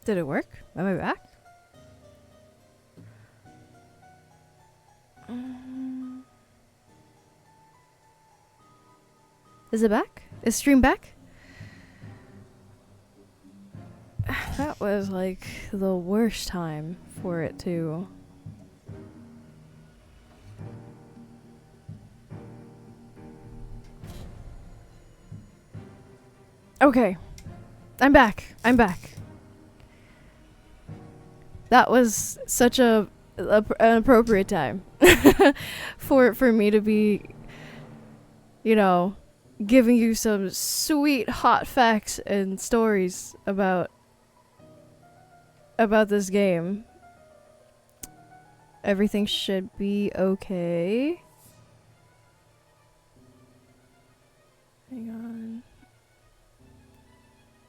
Did it work? Am I back? Is it back? Is stream back? That was like the worst time for it to... Okay. I'm back. I'm back. That was such an appropriate time for me to be, you know, giving you some sweet hot facts and stories about this game. Everything should be okay. Hang on.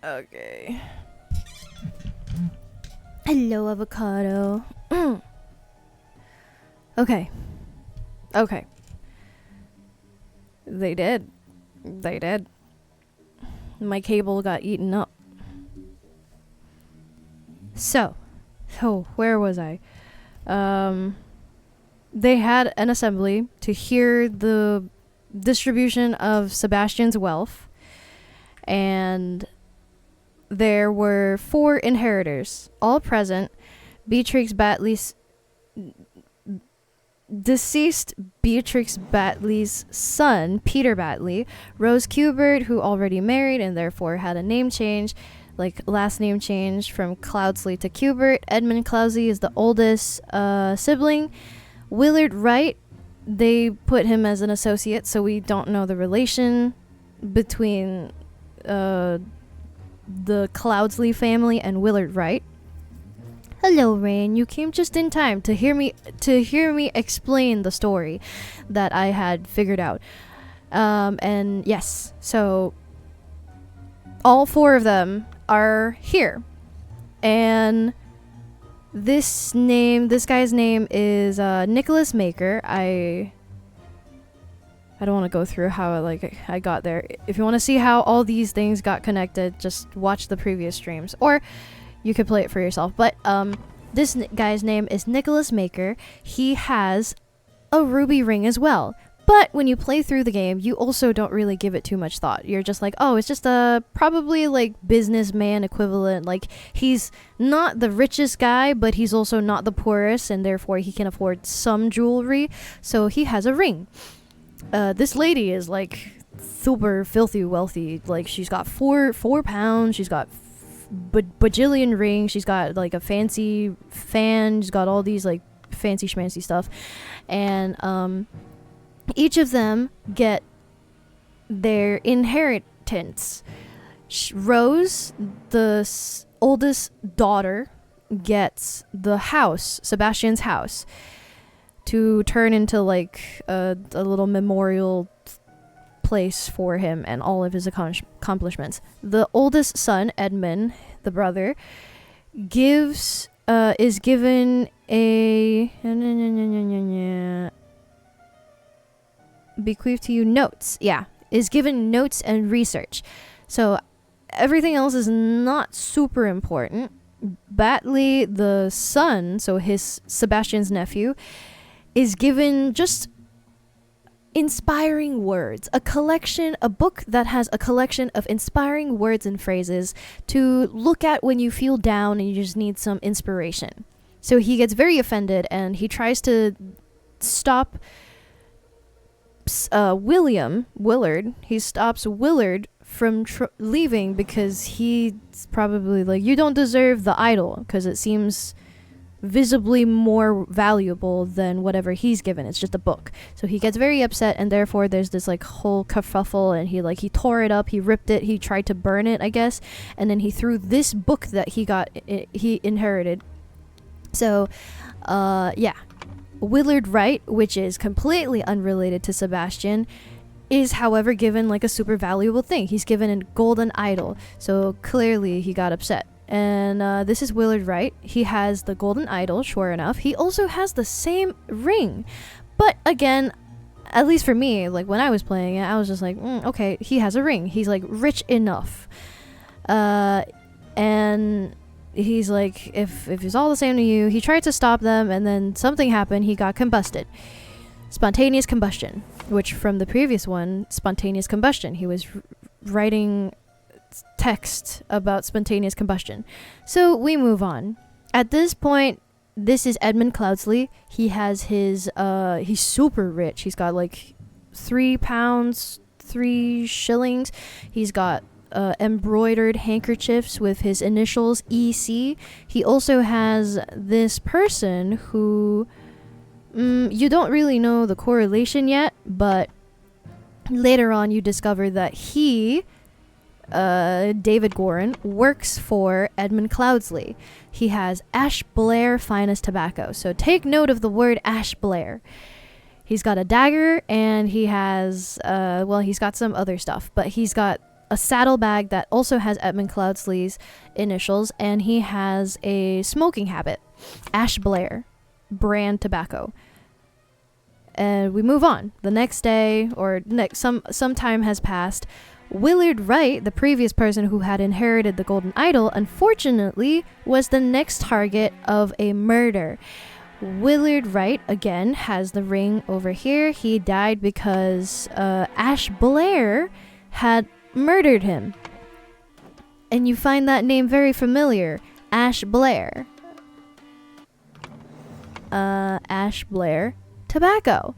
Okay. Hello, avocado. Okay. Okay. They did. They did. My cable got eaten up. So where was I? They had an assembly to hear the distribution of Sebastian's wealth, and there were 4 inheritors, all present. Deceased Beatrix Batley's son, Peter Batley, Rose Kubert, who already married and therefore had a name change, like last name change from Cloudsley to Kubert. Edmund Cloudsley is the oldest sibling. Willard Wright, they put him as an associate, so we don't know the relation between the Cloudsley family and Willard Wright. Hello, Rain. You came just in time to hear me explain the story that I had figured out. And yes, so all 4 of them are here. And this guy's name is Nicholas Maker. I don't want to go through how I got there. If you want to see how all these things got connected, just watch the previous streams, or you could play it for yourself. But this guy's name is Nicholas Maker. He has a ruby ring as well. But when you play through the game, you also don't really give it too much thought. You're just like, oh, it's just a probably like businessman equivalent. Like, he's not the richest guy, but he's also not the poorest, and therefore he can afford some jewelry. So he has a ring. This lady is like super filthy wealthy. Like, she's got four pounds. She's got bajillion rings. She's got like a fancy fan. She's got all these like fancy schmancy stuff, and each of them get their inheritance. Rose, the oldest daughter, gets the house, Sebastian's house, to turn into like a little memorial place for him and all of his accomplishments. The oldest son, Edmund, the brother, is given a bequeathed to you notes. Yeah, is given notes and research. So everything else is not super important. Batley, the son, so his Sebastian's nephew, is given just inspiring words, a book that has a collection of inspiring words and phrases to look at when you feel down and you just need some inspiration. So he gets very offended and he tries to stop Willard. He stops Willard from leaving because he's probably like, you don't deserve the idol, because it seems visibly more valuable than whatever he's given. It's just a book. So he gets very upset, and therefore there's this like whole kerfuffle, and he tore it up, he ripped it, he tried to burn it, I guess, and then he threw this book that he inherited. So yeah, Willard Wright, which is completely unrelated to Sebastian, is however given like a super valuable thing. He's given a golden idol, so clearly he got upset. And this is Willard Wright. He has the golden idol, sure enough. He also has the same ring. But again, at least for me, like when I was playing it, I was just like, okay, he has a ring. He's like rich enough. And he's like, if it's all the same to you, he tried to stop them, and then something happened. He got combusted. Spontaneous combustion, which from the previous one, spontaneous combustion. He was writing text about spontaneous combustion. So we move on. At this point, this is Edmund Cloudsley. He has his, he's super rich. He's got like 3 pounds, 3 shillings. He's got embroidered handkerchiefs with his initials EC. He also has this person who you don't really know the correlation yet, but later on you discover that he, David Gorin, works for Edmund Cloudsley. He has Ash Blair Finest Tobacco. So take note of the word Ash Blair. He's got a dagger, and he has, he's got some other stuff, but he's got a saddlebag that also has Edmund Cloudsley's initials, and he has a smoking habit, Ash Blair brand tobacco. And we move on. The next day, or some time has passed. Willard Wright, the previous person who had inherited the Golden Idol, unfortunately was the next target of a murder. Willard Wright, again, has the ring over here. He died because Ash Blair had murdered him. And you find that name very familiar. Ash Blair. Ash Blair Tobacco.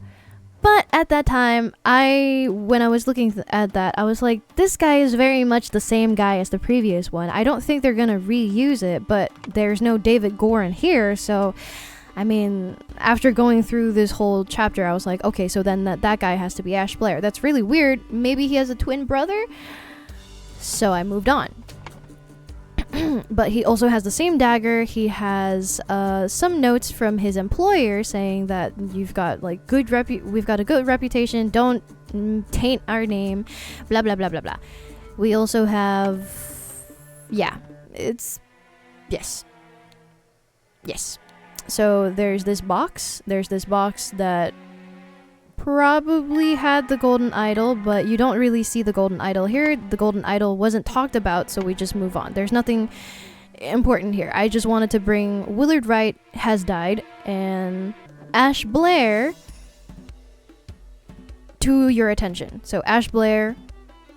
But at that time, when I was looking at that, I was like, this guy is very much the same guy as the previous one. I don't think they're gonna reuse it, but there's no David Gorin here, so I mean, after going through this whole chapter, I was like, okay, so then that guy has to be Ash Blair. That's really weird. Maybe he has a twin brother? So I moved on. But he also has the same dagger. He has some notes from his employer saying that you've got like we've got a good reputation. Don't taint our name. Blah blah blah blah blah. We also have, yes. So there's this box. There's this box that probably had the Golden Idol, but you don't really see the Golden Idol here. The Golden Idol wasn't talked about, so we just move on. There's nothing important here. I just wanted to bring Willard Wright has died and Ash Blair to your attention. So Ash Blair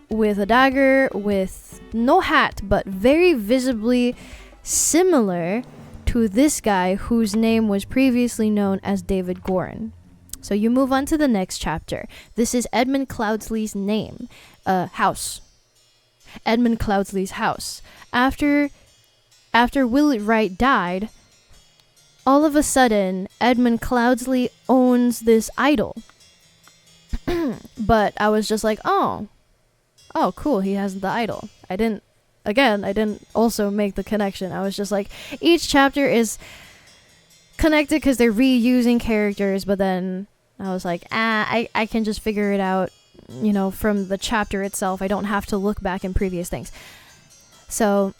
with a dagger, with no hat, but very visibly similar to this guy whose name was previously known as David Gorin. So you move on to the next chapter. This is Edmund Cloudsley's house. Edmund Cloudsley's house. After Willard Wright died, all of a sudden, Edmund Cloudsley owns this idol. But I was just like, oh, cool, he has the idol. I didn't also make the connection. I was just like, each chapter is connected because they're reusing characters, but then I was like, I can just figure it out, from the chapter itself. I don't have to look back in previous things. So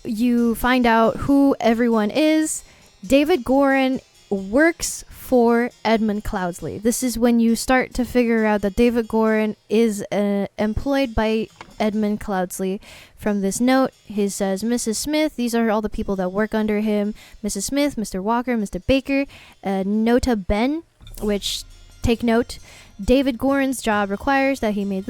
you find out who everyone is. David Gorin works for Edmund Cloudsley. This is when you start to figure out that David Gorin is employed by Edmund Cloudsley. From this note, he says, Mrs. Smith, these are all the people that work under him. Mrs. Smith, Mr. Walker, Mr. Baker, Nota Ben, which, take note, David Gorin's job requires that he may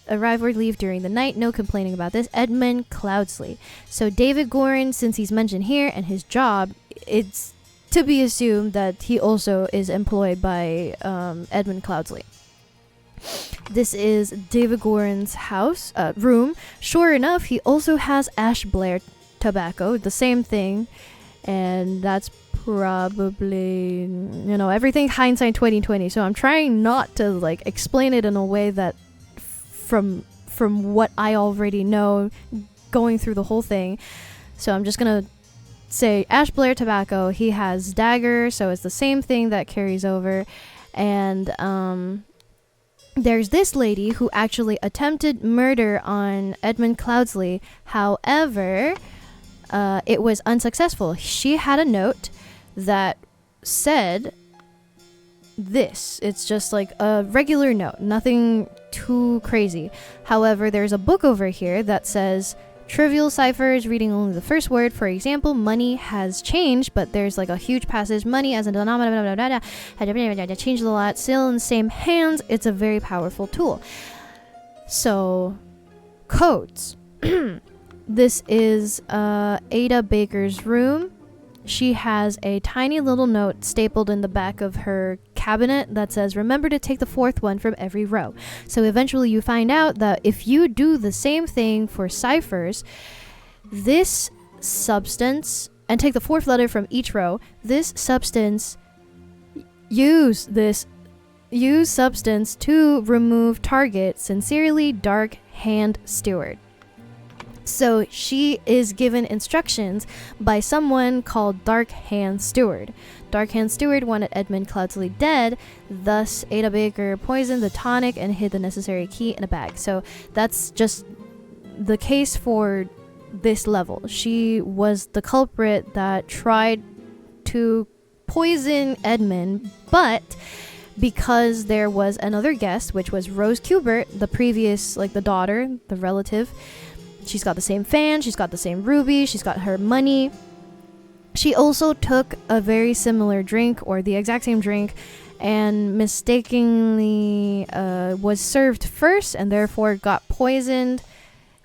arrive or leave during the night. No complaining about this. Edmund Cloudsley. So David Gorin, since he's mentioned here, and his job, it's to be assumed that he also is employed by Edmund Cloudsley. This is David Gorin's room. Sure enough, he also has Ash Blair Tobacco, the same thing, and that's probably, everything hindsight 2020. So I'm trying not to explain it in a way that from what I already know, going through the whole thing. So I'm just gonna say Ash Blair Tobacco. He has dagger, so it's the same thing that carries over, and there's this lady who actually attempted murder on Edmund Cloudsley. However, it was unsuccessful. She had a note that said this. It's just like a regular note, nothing too crazy. However, there's a book over here that says Trivial ciphers reading only the first word. For example, money has changed, but there's like a huge passage. Money as a denominator, changed a lot, still in the same hands. It's a very powerful tool. So, codes. This is Ada Baker's room. She has a tiny little note stapled in the back of her cabinet that says, remember to take the fourth one from every row. So eventually you find out that if you do the same thing for ciphers, this substance, and take the fourth letter from each row, this substance, use substance to remove target. Sincerely, Dark Hand Steward. So she is given instructions by someone called Dark Hand Steward. Dark Hand Steward wanted Edmund Cloudsley dead, thus Ada Baker poisoned the tonic and hid the necessary key in a bag. So that's just the case for this level. She was the culprit that tried to poison Edmund, but because there was another guest, which was Rose Kubert, the previous, like the daughter, the relative. She's got the same fan, she's got the same ruby, she's got her money. She also took a very similar drink, or the exact same drink, and mistakenly was served first and therefore got poisoned,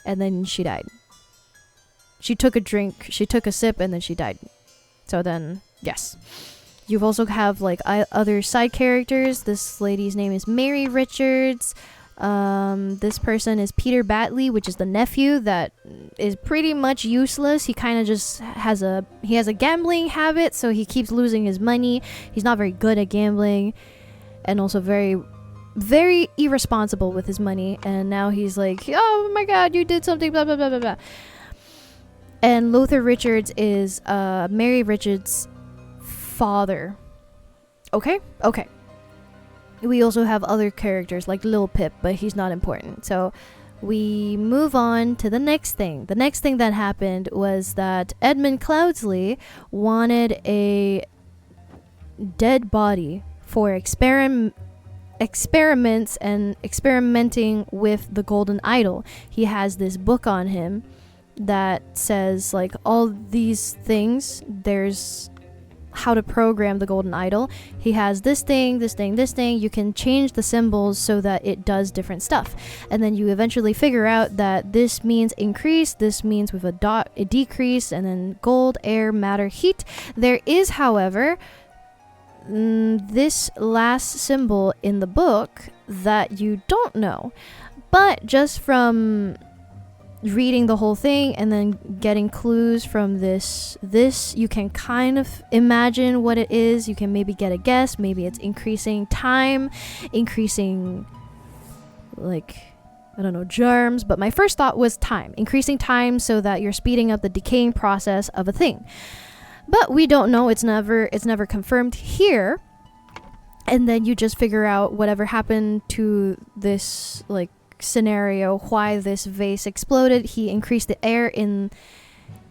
and then she died. She took a drink, she took a sip, and then she died. So then, yes. You also have like other side characters. This lady's name is Mary Richards. This person is Peter Batley, which is the nephew that is pretty much useless. He kind of just has a gambling habit, so he keeps losing his money. He's not very good at gambling, and also very, very irresponsible with his money. And now he's like, oh my god, you did something, blah blah blah blah blah. And Lothar Richards is Mary Richards' father. Okay. We also have other characters like Lil Pip, but he's not important. So we move on to the next thing. The next thing that happened was that Edmund Cloudsley wanted a dead body for experiments and experimenting with the golden idol. He has this book on him that says like all these things. There's how to program the golden idol. He has this thing. You can change the symbols so that it does different stuff, and then you eventually figure out that this means increase, this means with a decrease, and then gold, air, matter, heat. There is, however, this last symbol in the book that you don't know, but just from reading the whole thing and then getting clues from this you can kind of imagine what it is. You can maybe get a guess. Maybe it's increasing time, increasing like, I don't know, germs, but my first thought was time, increasing time so that you're speeding up the decaying process of a thing. But we don't know. It's never confirmed here. And then you just figure out whatever happened to this like scenario, why this vase exploded. He increased the air in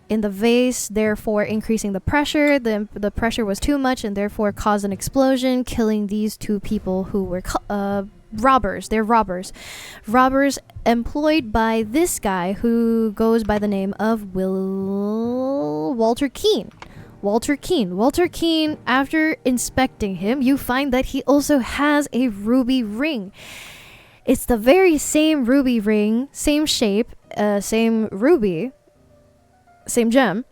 the vase, therefore increasing the pressure. The pressure was too much and therefore caused an explosion, killing these two people who were robbers. They're robbers employed by this guy who goes by the name of Walter Keane. Walter Keane, after inspecting him, you find that he also has a ruby ring. It's the very same ruby ring, same shape, same ruby, same gem.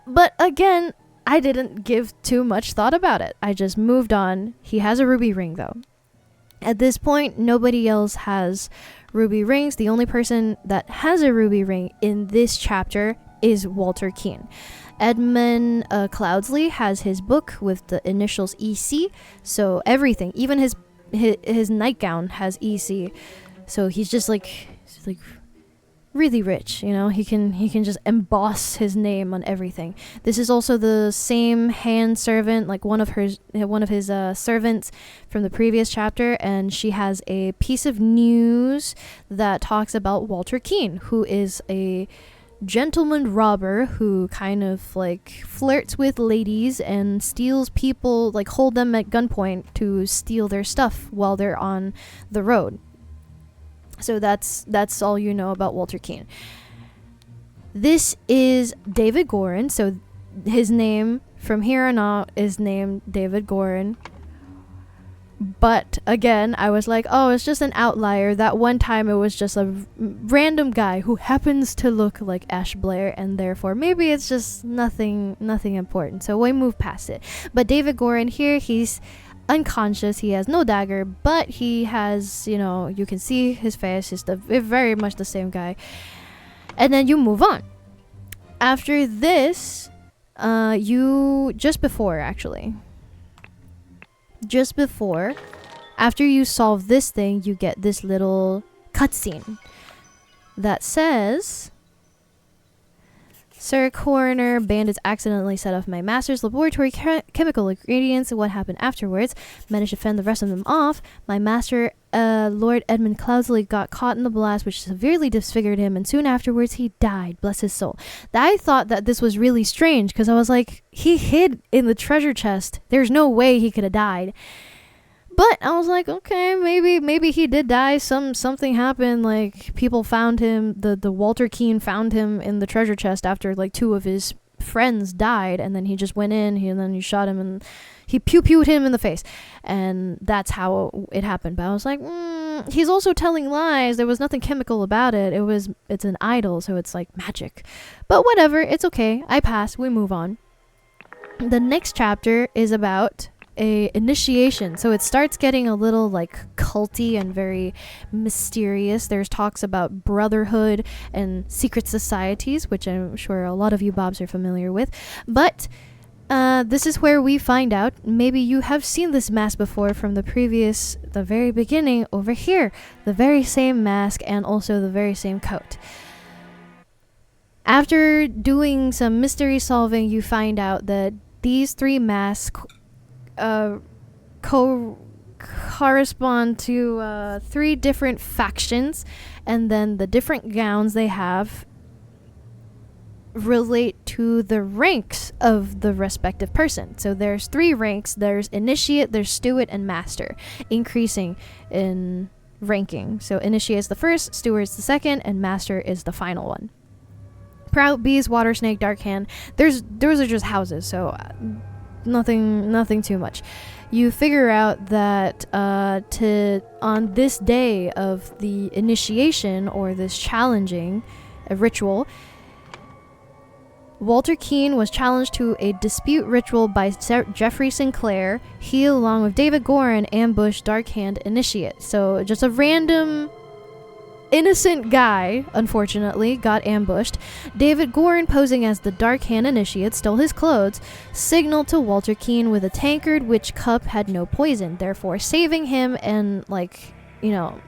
But again, I didn't give too much thought about it. I just moved on. He has a ruby ring though. At this point, nobody else has ruby rings. The only person that has a ruby ring in this chapter is Walter Keane. Edmund Cloudsley has his book with the initials EC, so everything, even his nightgown has EC, so he's just like really rich, you know. He can just emboss his name on everything. This is also the same hand servant, like one of his servants from the previous chapter, and she has a piece of news that talks about Walter Keane, who is a gentleman robber who kind of like flirts with ladies and steals people, like hold them at gunpoint to steal their stuff while they're on the road. So that's all you know about Walter Keane. This is David Gorin, so his name from here on out is named David Gorin. But again, I was like, oh, it's just an outlier. That one time it was just a random guy who happens to look like Ash Blair, and therefore maybe it's just nothing important. So we move past it. But David Gorin here, he's unconscious. He has no dagger, but he has, you know, you can see his face. He's very much the same guy. And then you move on. After this, just before, after you solve this thing, you get this little cutscene that says, Sir Coroner, bandits accidentally set off my master's laboratory chemical ingredients. What happened afterwards? Managed to fend the rest of them off. My master, Lord Edmund Cloudsley, got caught in the blast, which severely disfigured him, and soon afterwards he died. Bless his soul. I thought that this was really strange, because I was like, he hid in the treasure chest. There's no way he could have died. But I was like, okay, maybe he did die. Something happened. Like, people found him. The Walter Keane found him in the treasure chest after like 2 of his friends died, and then he just went in. And then he shot him, and he pew-pewed him in the face, and that's how it happened. But I was like, he's also telling lies. There was nothing chemical about it. It's an idol, so it's like magic. But whatever, it's okay. I pass. We move on. The next chapter is about a initiation, so it starts getting a little like culty and very mysterious. There's talks about brotherhood and secret societies, which I'm sure a lot of you Bobs are familiar with. But this is where we find out, maybe you have seen this mask before from the very beginning over here. The very same mask and also the very same coat. After doing some mystery solving, you find out that these 3 masks correspond to 3 different factions, and then the different gowns they have relate to the ranks of the respective person. So there's 3 ranks. There's initiate, there's steward, and master, increasing in ranking. So initiate is the first, steward is the second, and master is the final one. Proud Beast, Water Snake, Dark Hand, those are just houses, so nothing too much. You figure out that on this day of the initiation, or this challenging ritual, Walter Keane was challenged to a dispute ritual by Jeffrey Sinclair. He, along with David Gorin, ambushed Dark Hand Initiate. So just a random innocent guy, unfortunately, got ambushed. David Gorin, posing as the Dark Hand Initiate, stole his clothes, signaled to Walter Keane with a tankard which cup had no poison, therefore saving him and, like, you know,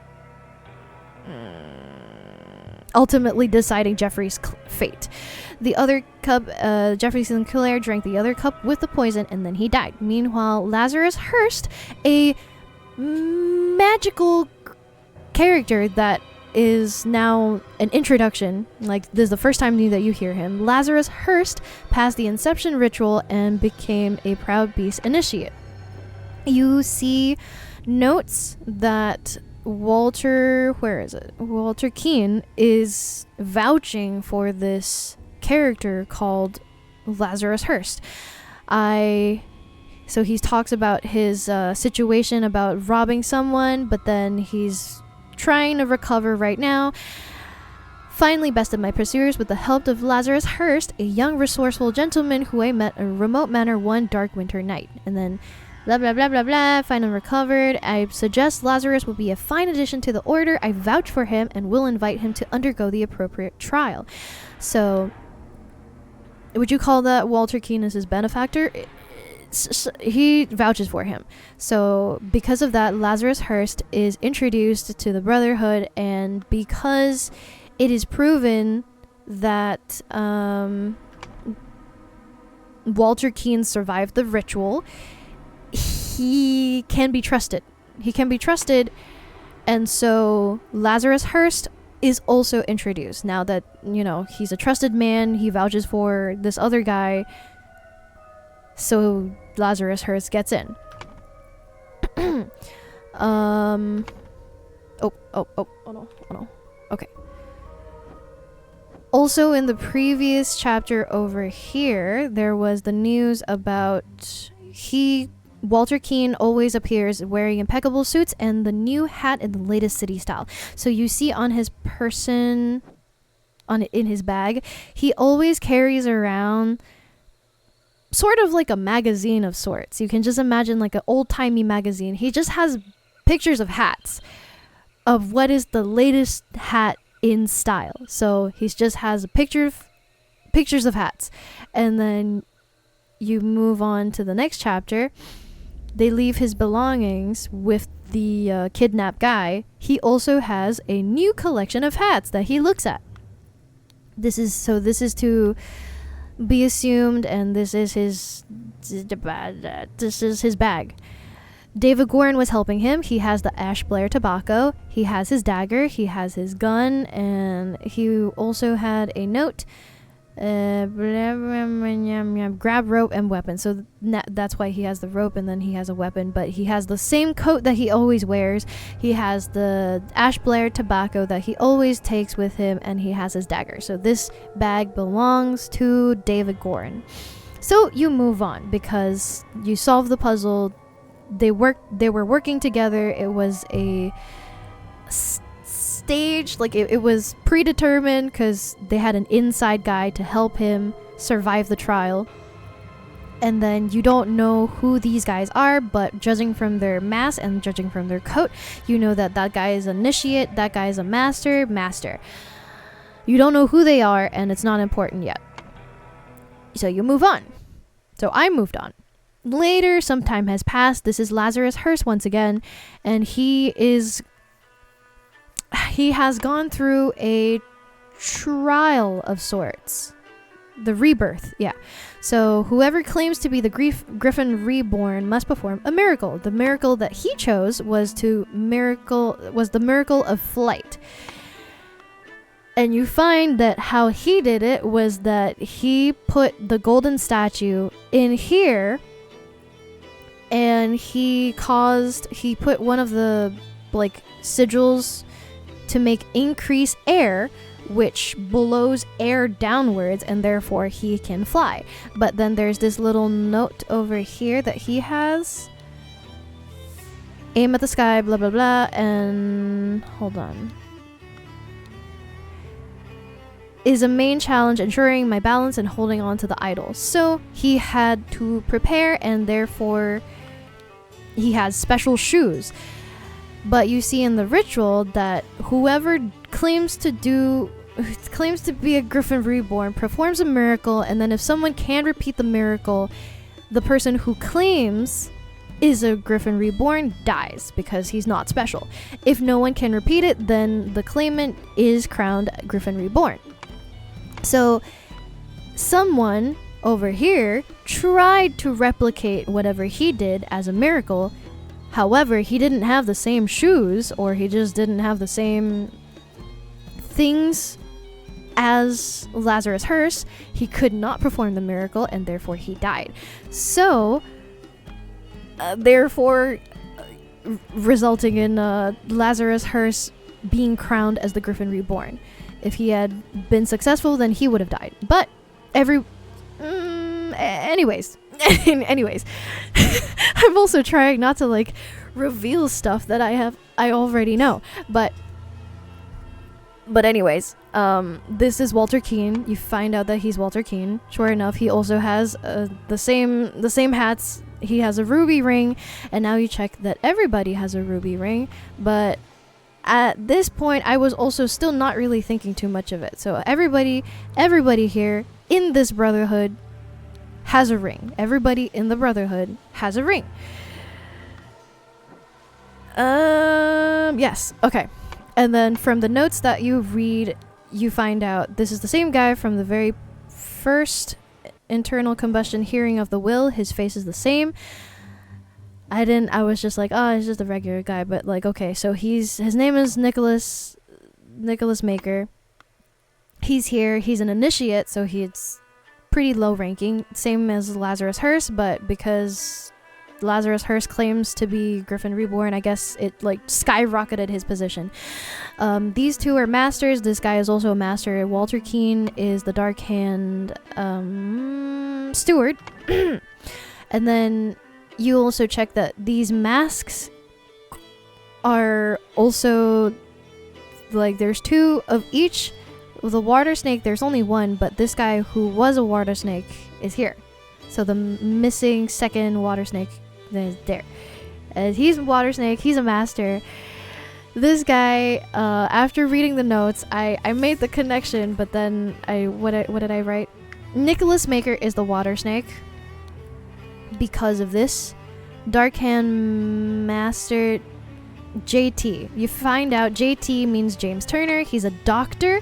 ultimately deciding Jeffrey's fate. The other cup, Jeffrey Sinclair drank the other cup with the poison, and then he died. Meanwhile, Lazarus Hearst, a magical character that is now an introduction, like this is the first time that you hear him. Lazarus Hearst passed the Inception ritual and became a Proud Beast Initiate. You see notes that Walter Keane is vouching for this character called Lazarus Hearst. So he talks about his situation about robbing someone, but then he's trying to recover right now. Finally bested my pursuers with the help of Lazarus Hearst, a young resourceful gentleman who I met in a remote manor one dark winter night. And then blah blah blah blah blah, finally recovered. I suggest Lazarus will be a fine addition to the order. I vouch for him and will invite him to undergo the appropriate trial. So would you call that Walter Keane as his benefactor? He vouches for him. So because of that, Lazarus Hearst is introduced to the Brotherhood, and because it is proven that Walter Keane survived the ritual, he can be trusted. And so Lazarus Hearst is also introduced. Now that, you know, he's a trusted man, he vouches for this other guy, so Lazarus Hearst gets in. Oh no. Okay. Also, in the previous chapter over here, there was the news about Walter Keane always appears wearing impeccable suits and the new hat in the latest city style. So you see on his person, in his bag, he always carries around sort of like a magazine of sorts. You can just imagine like an old-timey magazine. He just has pictures of hats, of what is the latest hat in style. So he just has pictures of hats. And then you move on to the next chapter. They leave his belongings with the kidnapped guy. He also has a new collection of hats that he looks at. This is to be assumed, and this is his bag. David Gorin was helping him. He has the Ash Blair tobacco. He has his dagger. He has his gun, and he also had a note. Grab rope and weapon. So that's why he has the rope, and then he has a weapon. But he has the same coat that he always wears. He has the Ash Blair tobacco that he always takes with him, and he has his dagger. So this bag belongs to David Gorin. So you move on because you solve the puzzle. They were working together. It was a stage, like it was predetermined because they had an inside guy to help him survive the trial. And then you don't know who these guys are, but judging from their mask and judging from their coat, you know that guy is an initiate, that guy is a master. You don't know who they are, and it's not important yet. So you move on. So I moved on. Later, some time has passed. This is Lazarus Hearst once again, and he has gone through a trial of sorts. The rebirth, yeah. So whoever claims to be the Griffin Reborn must perform a miracle. The miracle that he chose was the miracle of flight. And you find that how he did it was that he put the golden statue in here, and he put one of the like sigils to make increase air, which blows air downwards, and therefore he can fly. But then there's this little note over here that he has. Aim at the sky, blah blah blah, and hold on. Is a main challenge ensuring my balance and holding on to the idol. So he had to prepare, and therefore he has special shoes. But you see in the ritual that whoever claims to be a Griffin Reborn performs a miracle, and then if someone can repeat the miracle, the person who claims is a Griffin Reborn dies because he's not special. If no one can repeat it, then the claimant is crowned Griffin Reborn. So someone over here tried to replicate whatever he did as a miracle. However, he didn't have the same shoes, or he just didn't have the same things as Lazarus Hearst. He could not perform the miracle, and therefore he died. So, resulting in Lazarus Hearst being crowned as the Griffin Reborn. If he had been successful, then he would have died. But anyways, I'm also trying not to like reveal stuff that I already know. But anyways, this is Walter Keane. You find out that he's Walter Keane. Sure enough, he also has the same hats. He has a ruby ring, and now you check that everybody has a ruby ring. But at this point, I was also still not really thinking too much of it. So everybody here in this brotherhood has a ring. Everybody in the brotherhood has a ring. Yes. Okay. And then from the notes that you read, you find out this is the same guy from the very first internal combustion hearing of the will. His face is the same. I was just like, oh, he's just a regular guy. But like, okay, so his name is Nicholas Maker. He's here. He's an initiate, so he's pretty low ranking, same as Lazarus Hearst, but because Lazarus Hearst claims to be Griffin Reborn. I guess it like skyrocketed his position. These two are masters. This guy is also a master. Walter Keane is the Dark Hand steward. And then you also check that these masks are also like there's two of each. With the water snake, there's only one, but this guy who was a water snake is here. So the missing second water snake is there. He's a water snake. He's a master. This guy, after reading the notes, I made the connection, but then what did I write? Nicholas Maker is the water snake because of this. Dark Hand Master JT. You find out JT means James Turner. He's a doctor,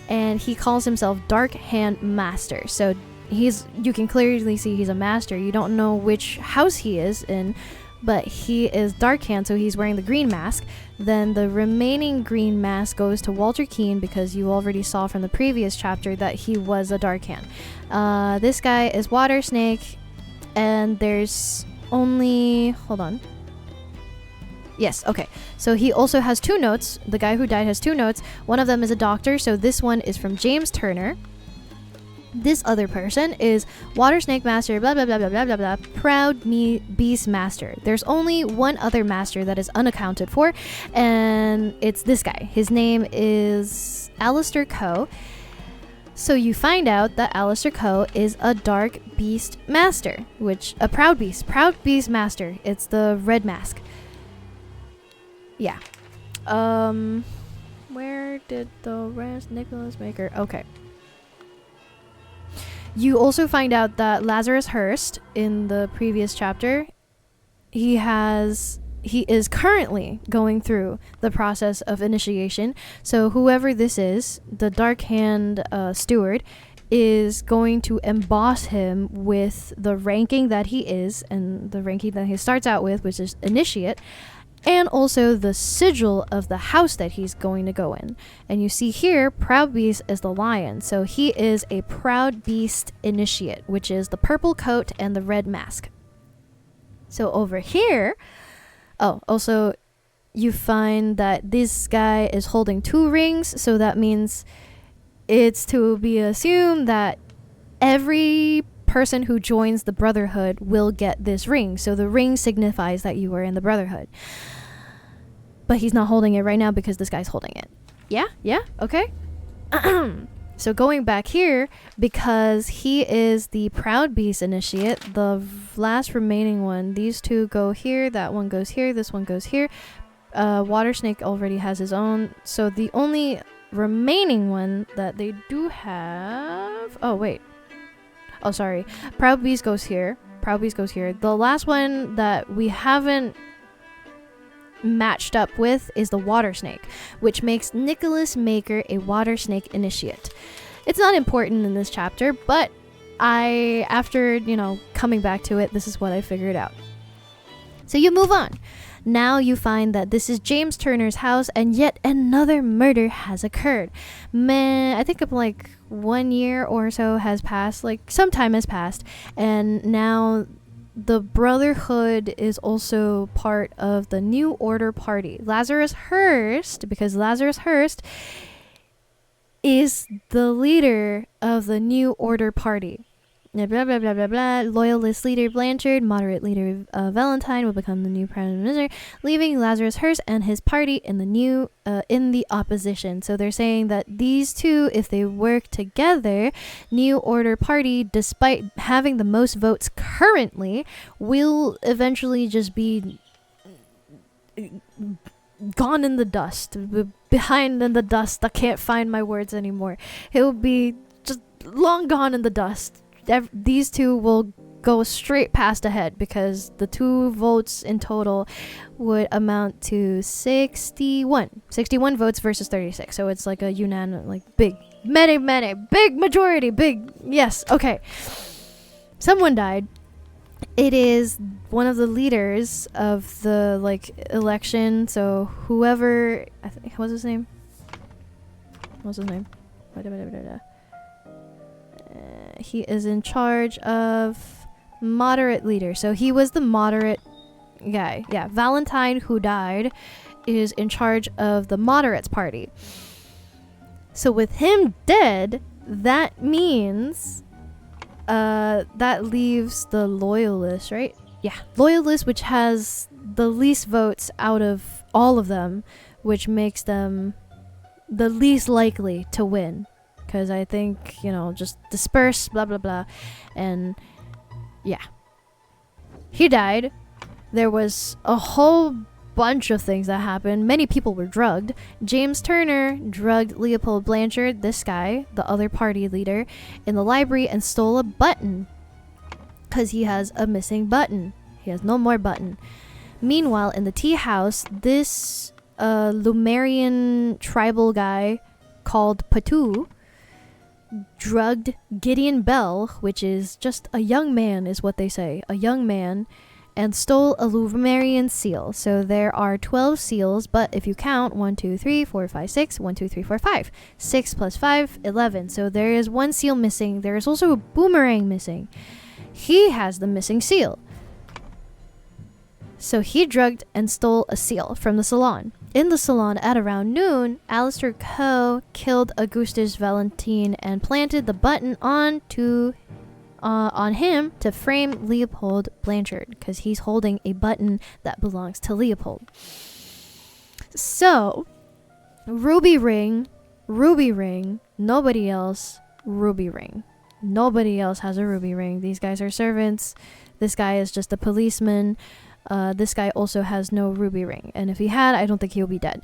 and he calls himself Dark Hand Master. So you can clearly see he's a master. You don't know which house he is in, but he is Dark Hand, so he's wearing the green mask. Then the remaining green mask goes to Walter Keane because you already saw from the previous chapter that he was a Dark Hand. This guy is Water Snake, and there's only... Hold on. Yes, okay. So he also has two notes. The guy who died has two notes. One of them is a doctor, so this one is from James Turner. This other person is Water Snake Master, blah, blah, blah, blah, blah, blah, blah, Proud Beast Master. There's only one other master that is unaccounted for, and it's this guy. His name is Alistair Coe. So you find out that Alistair Coe is a Dark Beast Master, a Proud Beast Master. It's the red mask. Yeah. Where did the rest? Nicholas Maker. Okay. You also find out that Lazarus Hearst in the previous chapter, he is currently going through the process of initiation. So whoever this is, the Dark Hand steward, is going to emboss him with the ranking that he is and the ranking that he starts out with, which is initiate, and also the sigil of the house that he's going to go in. And you see here, Proud Beast is the lion. So he is a Proud Beast initiate, which is the purple coat and the red mask. So over here, also you find that this guy is holding two rings. So that means it's to be assumed that every person who joins the Brotherhood will get this ring. So the ring signifies that you are in the Brotherhood. But he's not holding it right now because this guy's holding it. Yeah, okay. So going back here, because he is the Proud Beast initiate, the last remaining one, these two go here, that one goes here, this one goes here. Water Snake already has his own. So the only remaining one that they do have... Oh, wait. Oh, sorry. Proud Beast goes here. The last one that we haven't matched up with is the Water Snake, which makes Nicholas Maker a Water Snake initiate. It's not important in this chapter, but after, coming back to it, this is what I figured out. So you move on. Now you find that this is James Turner's house, and yet another murder has occurred. Man, I think like 1 year or so has passed, like some time has passed, and now the Brotherhood is also part of the New Order party. Lazarus Hearst, because Lazarus Hearst is the leader of the New Order party. Blah, blah, blah, blah, blah. Loyalist leader Blanchard, moderate leader Valentine will become the new prime minister, leaving Lazarus Hearst and his party in the opposition. So they're saying that these two, if they work together, New Order party, despite having the most votes currently, will eventually just be gone in the dust, behind in the dust. I can't find my words anymore. It will be just long gone in the dust. These two will go straight past ahead because the two votes in total would amount to 61 votes versus 36. So it's like a unanimous, like big majority, yes, okay. Someone died. It is one of the leaders of the election. So whoever, what's his name? He is in charge of Moderate leader. So he was the moderate guy. Yeah, Valentine, who died, is in charge of the moderates party. So with him dead, that means that leaves the loyalists, right? Yeah, loyalists, which has the least votes out of all of them, which makes them the least likely to win. Because I think, just disperse, blah, blah, blah. And yeah. He died. There was a whole bunch of things that happened. Many people were drugged. James Turner drugged Leopold Blanchard, this guy, the other party leader, in the library and stole a button. Because he has a missing button. He has no more button. Meanwhile, in the tea house, this Lumerian tribal guy called Patu drugged Gideon Bell, which is just a young man, is what they say, a young man, and stole a Lumerian seal. So there are 12 seals, but if you count 1, 2, 3, 4, 5, 6, 1, 2, 3, 4, 5, 6 plus 5, 11. So there is one seal missing. There is also a boomerang missing. He has the missing seal. So he drugged and stole a seal from the salon. In the salon at around noon, Alistair Coe killed Augustus Valentine and planted the button on him to frame Leopold Blanchard, because he's holding a button that belongs to Leopold. So, ruby ring, nobody else, ruby ring. Nobody else has a ruby ring. These guys are servants. This guy is just a policeman. This guy also has no ruby ring. And if he had, I don't think he'll be dead.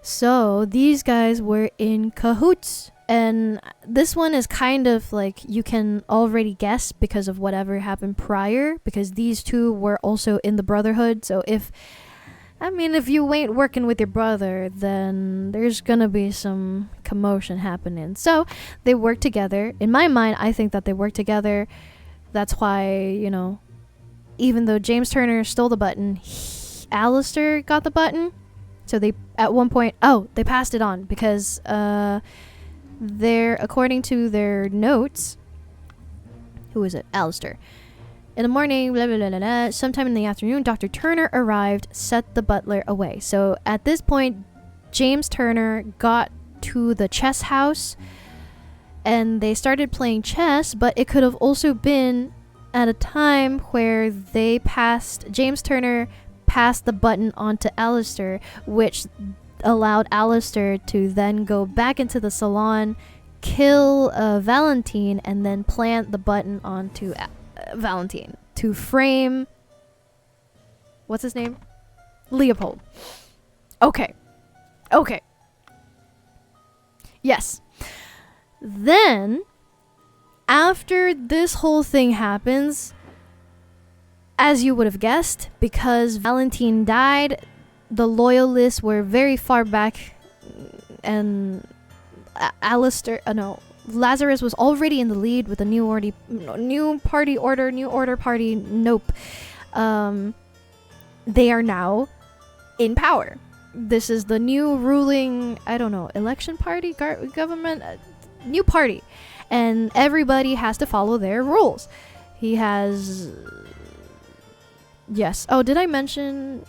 So these guys were in cahoots. And this one is kind of like you can already guess because of whatever happened prior. Because these two were also in the Brotherhood. So if you ain't working with your brother, then there's gonna be some commotion happening. So they work together. In my mind, I think that they work together. That's why, even though James Turner stole the button, Alistair got the button. So they, at one point, they passed it on because according to their notes, who is it? Alistair. In the morning, blah, blah, blah, blah, blah, sometime in the afternoon, Dr. Turner arrived, set the butler away. So at this point, James Turner got to the chess house and they started playing chess, but it could have also been at a time where James Turner passed the button on to Alistair, which allowed Alistair to then go back into the salon, kill Valentine, and then plant the button onto Valentine to frame, what's his name? Leopold. Okay. Yes. Then, after this whole thing happens, as you would have guessed, because Valentine died, the loyalists were very far back, and Lazarus was already in the lead with a new order party. Nope. They are now in power. This is the new ruling, election party, government, new party. And everybody has to follow their rules. He has... Yes. Oh, did I mention...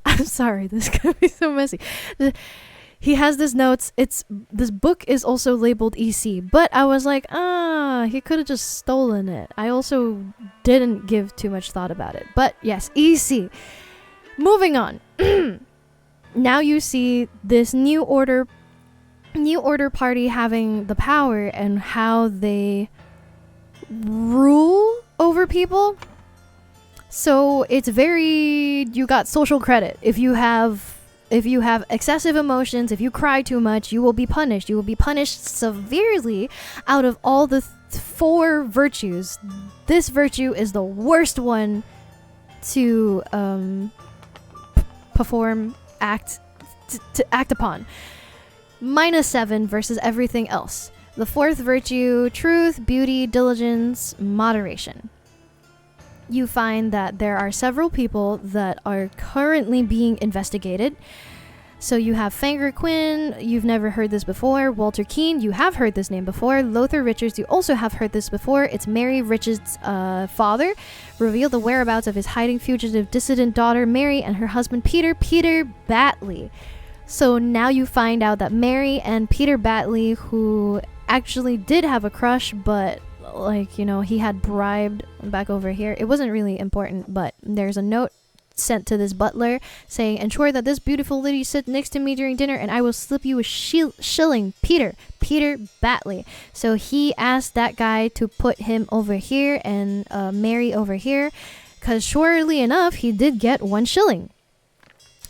I'm sorry, this is going to be so messy. He has this notes. This book is also labeled EC, but I was like, he could have just stolen it. I also didn't give too much thought about it. But yes, EC. Moving on. Now you see this new order party having the power and how they rule over people. So it's you got social credit. If you have excessive emotions, if you cry too much, you will be punished. You will be punished severely. Out of all the 4 virtues, this virtue is the worst one to act upon. -7 versus everything else. The 4th virtue, truth, beauty, diligence, moderation. You find that there are several people that are currently being investigated. So you have Fanger Quinn, you've never heard this before. Walter Keane, you have heard this name before. Lothar Richards, you also have heard this before. It's Mary Richards' father. Revealed the whereabouts of his hiding fugitive dissident daughter Mary and her husband Peter Batley. So now you find out that Mary and Peter Batley, who actually did have a crush, but like, you know, he had bribed back over here. It wasn't really important, but there's a note sent to this butler saying, ensure that this beautiful lady sit next to me during dinner and I will slip you a shilling, Peter Batley. So he asked that guy to put him over here and Mary over here, because surely enough he did get 1 shilling.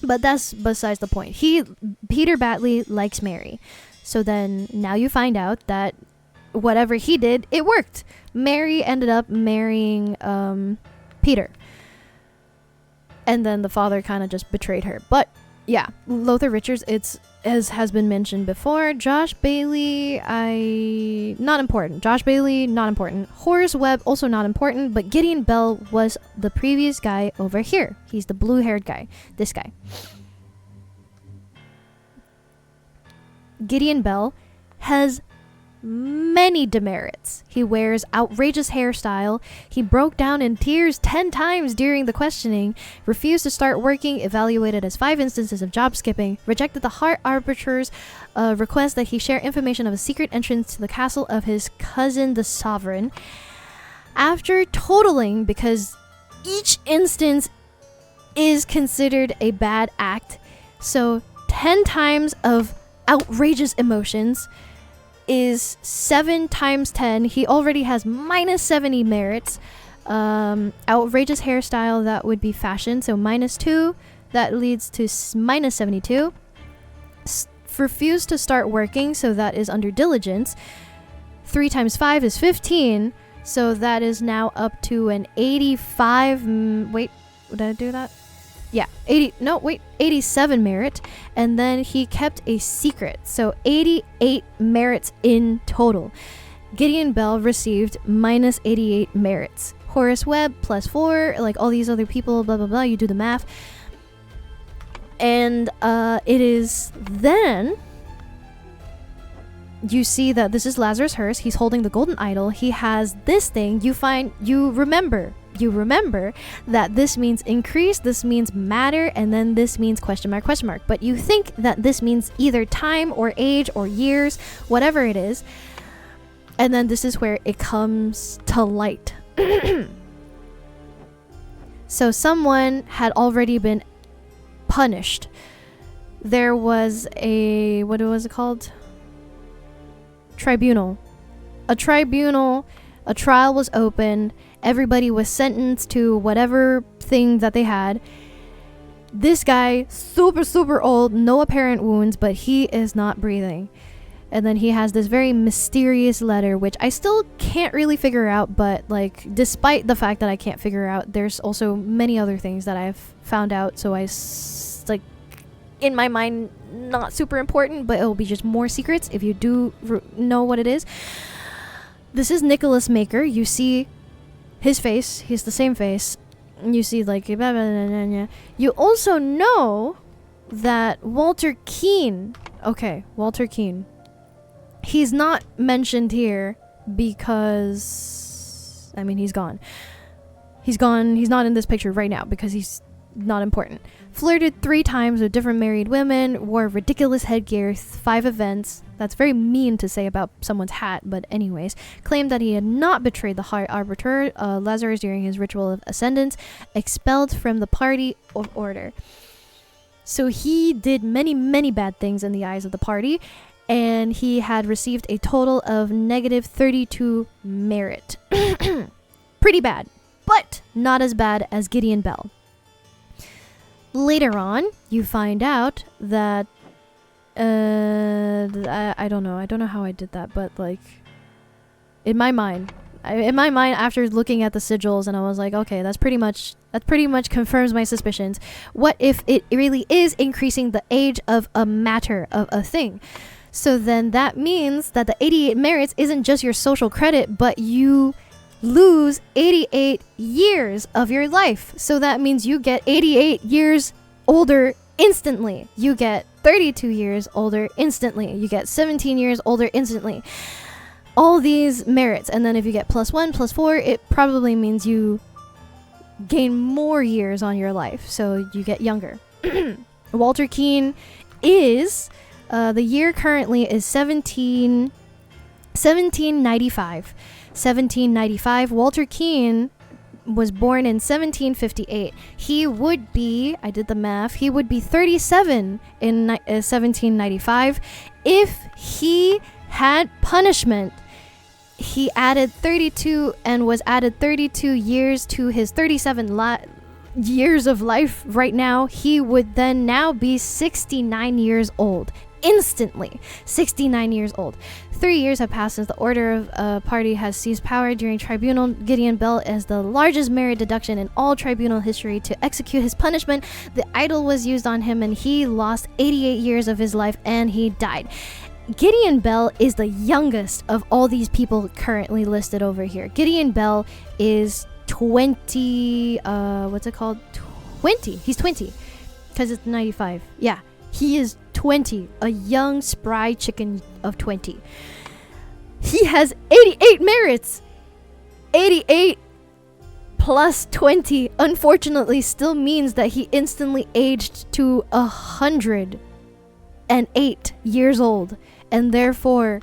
But that's besides the point. Peter Batley likes Mary. So then now you find out that whatever he did, it worked. Mary ended up marrying Peter. And then the father kind of just betrayed her. But yeah, Lothar Richards, it's as has been mentioned before. Josh Bailey, not important. Josh Bailey, not important. Horace Webb, also not important. But Gideon Bell was the previous guy over here. He's the blue-haired guy. This guy. Gideon Bell has many demerits. He wears outrageous hairstyle. He broke down in tears 10 times during the questioning, refused to start working, evaluated as 5 instances of job skipping, rejected the Heart Arbiter's request that he share information of a secret entrance to the castle of his cousin, the Sovereign. After totaling, because each instance is considered a bad act, so 10 times of outrageous emotions is 7 times 10. He already has minus 70 merits. Outrageous hairstyle, that would be fashion, so minus 2. That leads to minus 72. Refused to start working, so that is under diligence. 3 times 5 is 15, so that is now up to an 85. Wait, did I do that? Yeah, 87 merit, and then he kept a secret, so 88 merits in total. Gideon Bell received minus 88 merits. Horace Webb plus 4, like all these other people, blah blah blah, you do the math. And it is then you see that this is Lazarus Hearst. He's holding the golden idol. He has this thing. You remember that this means increase, this means matter, and then this means question mark, but you think that this means either time or age or years, whatever it is, and then this is where it comes to light. So someone had already been punished. There was a, what was it called? Tribunal. A trial was opened. Everybody was sentenced to whatever thing that they had. This guy, super old, no apparent wounds, but he is not breathing. And then he has this very mysterious letter, which I still can't really figure out, but like, despite the fact that I can't figure out, there's also many other things that I've found out, so like, in my mind, not super important, but it will be just more secrets if you do know what it is. This is Nicholas Maker. You see his face, he's the same face. You see, like, blah, blah, blah, blah, blah. You also know that Walter Keane, he's not mentioned here because, I mean, he's gone. He's not in this picture right now because he's not important. Flirted 3 times with different married women, wore ridiculous headgear, 5 events. That's very mean to say about someone's hat, but anyways. Claimed that he had not betrayed the High Arbiter, Lazarus, during his ritual of ascendance. Expelled from the party of order. So he did many bad things in the eyes of the party, and he had received a total of negative 32 merit. Pretty bad, but not as bad as Gideon Bell. Later on, you find out that I don't know how I did that, but like, in my mind, after looking at the sigils, and I was like, okay, that pretty much confirms my suspicions. What if it really is increasing the age of a matter, of a thing? So then that means that the 88 merits isn't just your social credit, but you lose 88 years of your life. So that means you get 88 years older instantly. You get 32 years older instantly. You get 17 years older instantly. All these merits. And then if you get +1, +4, it probably means you gain more years on your life. So you get younger. Walter Keane is, the year currently is 1795. 1795. Walter Keane was born in 1758. He would be, I did the math, he would be 37 in 1795. If he had punishment, he added 32 and was added 32 years to his 37 years of life right now. He would then now be 69 years old. Instantly 69 years old. 3 years have passed since the Order of Party has seized power. During tribunal, Gideon Bell is the largest merit deduction in all tribunal history to execute his punishment. The idol was used on him and he lost 88 years of his life and he died. Gideon Bell is the youngest of all these people currently listed over here. Gideon Bell is 20, what's it called? 20. He's 20 because it's 95. Yeah. He is 20, a young, spry chicken of 20. He has 88 merits. 88 plus 20, unfortunately, still means that he instantly aged to 108 years old, and therefore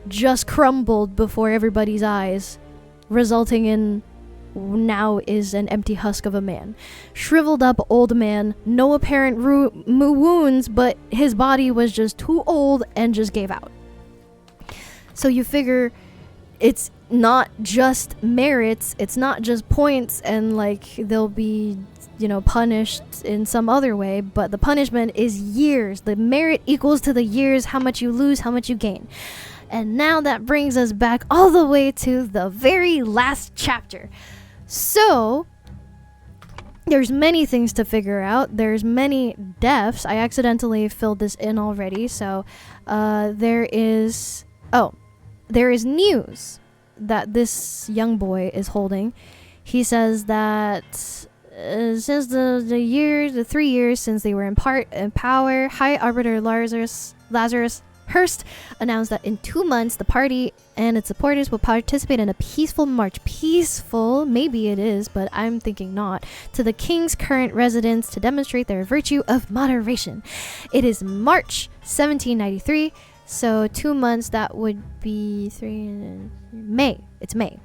just crumbled before everybody's eyes, resulting in now is an empty husk of a man. Shriveled up old man, no apparent wounds, but his body was just too old and just gave out. So you figure it's not just merits, it's not just points and like they'll be, punished in some other way, but the punishment is years. The merit equals to the years, how much you lose, how much you gain. And now that brings us back all the way to the very last chapter. So, there's many things to figure out. There's many deaths. I accidentally filled this in already. So, there is news that this young boy is holding. He says that since the 3 years since they were in power, High Arbiter Lazarus Hearst announced that in 2 months, the party and its supporters will participate in a peaceful march. Peaceful, maybe it is, but I'm thinking not, to the king's current residence to demonstrate their virtue of moderation. It is March 1793, so 2 months, that would be May. It's May.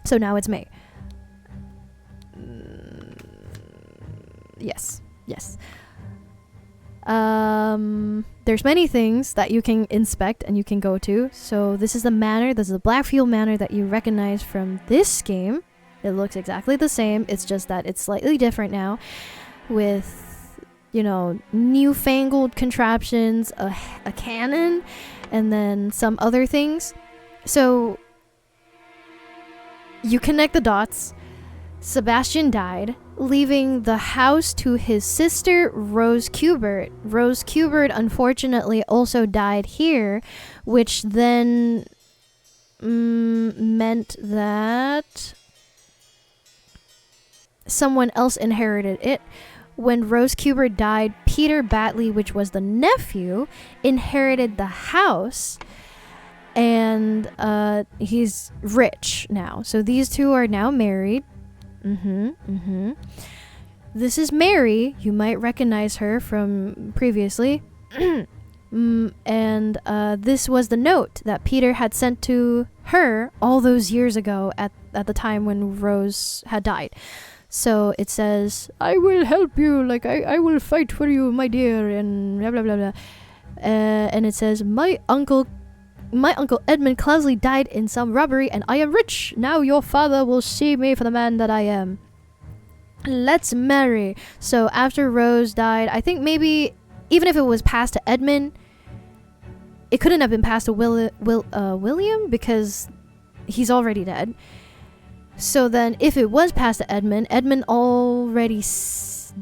So now it's May. Yes. There's many things that you can inspect and you can go to. So this is the manor. This is the Blackfield Manor that you recognize from this game. It looks exactly the same. It's just that it's slightly different now with, newfangled contraptions, a cannon, and then some other things. So you connect the dots. Sebastian died, leaving the house to his sister, Rose Q*bert. Rose Q*bert, unfortunately, also died here, which then meant that someone else inherited it. When Rose Q*bert died, Peter Batley, which was the nephew, inherited the house, and he's rich now. So these two are now married. This is Mary. You might recognize her from previously. And this was the note that Peter had sent to her all those years ago at the time when Rose had died. So it says, I will help you, like I will fight for you, my dear, and blah blah blah blah. And it says, my uncle Edmund Cloudesley died in some robbery and I am rich. Now your father will see me for the man that I am. Let's marry. So after Rose died, I think maybe even if it was passed to Edmund, it couldn't have been passed to William because he's already dead. So then if it was passed to Edmund already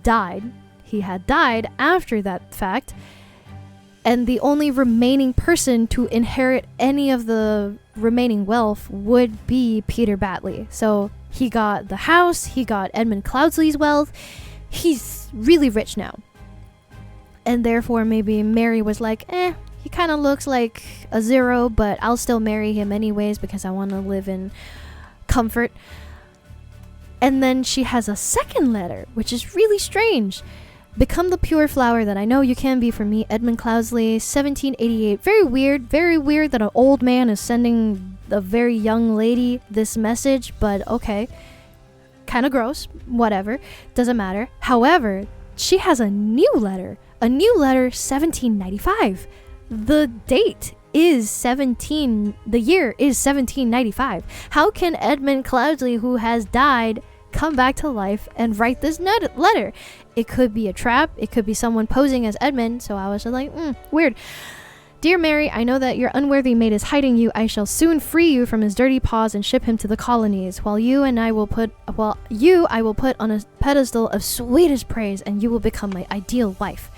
died. He had died after that fact. And the only remaining person to inherit any of the remaining wealth would be Peter Batley. So he got the house, he got Edmund Cloudesley's wealth, he's really rich now. And therefore maybe Mary was like, he kind of looks like a zero, but I'll still marry him anyways because I want to live in comfort. And then she has a second letter, which is really strange. Become the pure flower that I know you can be for me, Edmund Cloudsley, 1788. Very weird that an old man is sending a very young lady this message, but okay. Kind of gross, whatever, doesn't matter. However, she has a new letter, 1795. The date is the year is 1795. How can Edmund Cloudsley, who has died, come back to life and write this letter? It could be a trap. It could be someone posing as Edmund. So I was just like, weird. Dear Mary, I know that your unworthy mate is hiding you. I shall soon free you from his dirty paws and ship him to the colonies. While I will put on a pedestal of sweetest praise, and you will become my ideal wife.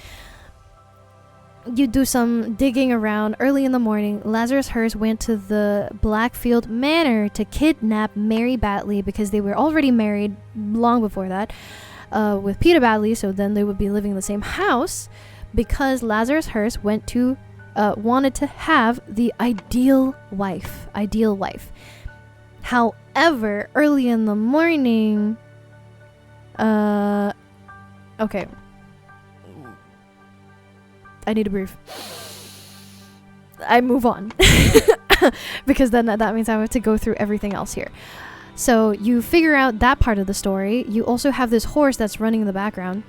You do some digging around. Early in the morning, Lazarus Hearst went to the Blackfield Manor to kidnap Mary Batley because they were already married long before that with Peter Batley, so then they would be living in the same house because Lazarus Hearst wanted to have the ideal wife. However, early in the morning, okay. I need to breathe. I move on. Because then that means I have to go through everything else here. So you figure out that part of the story. You also have this horse that's running in the background.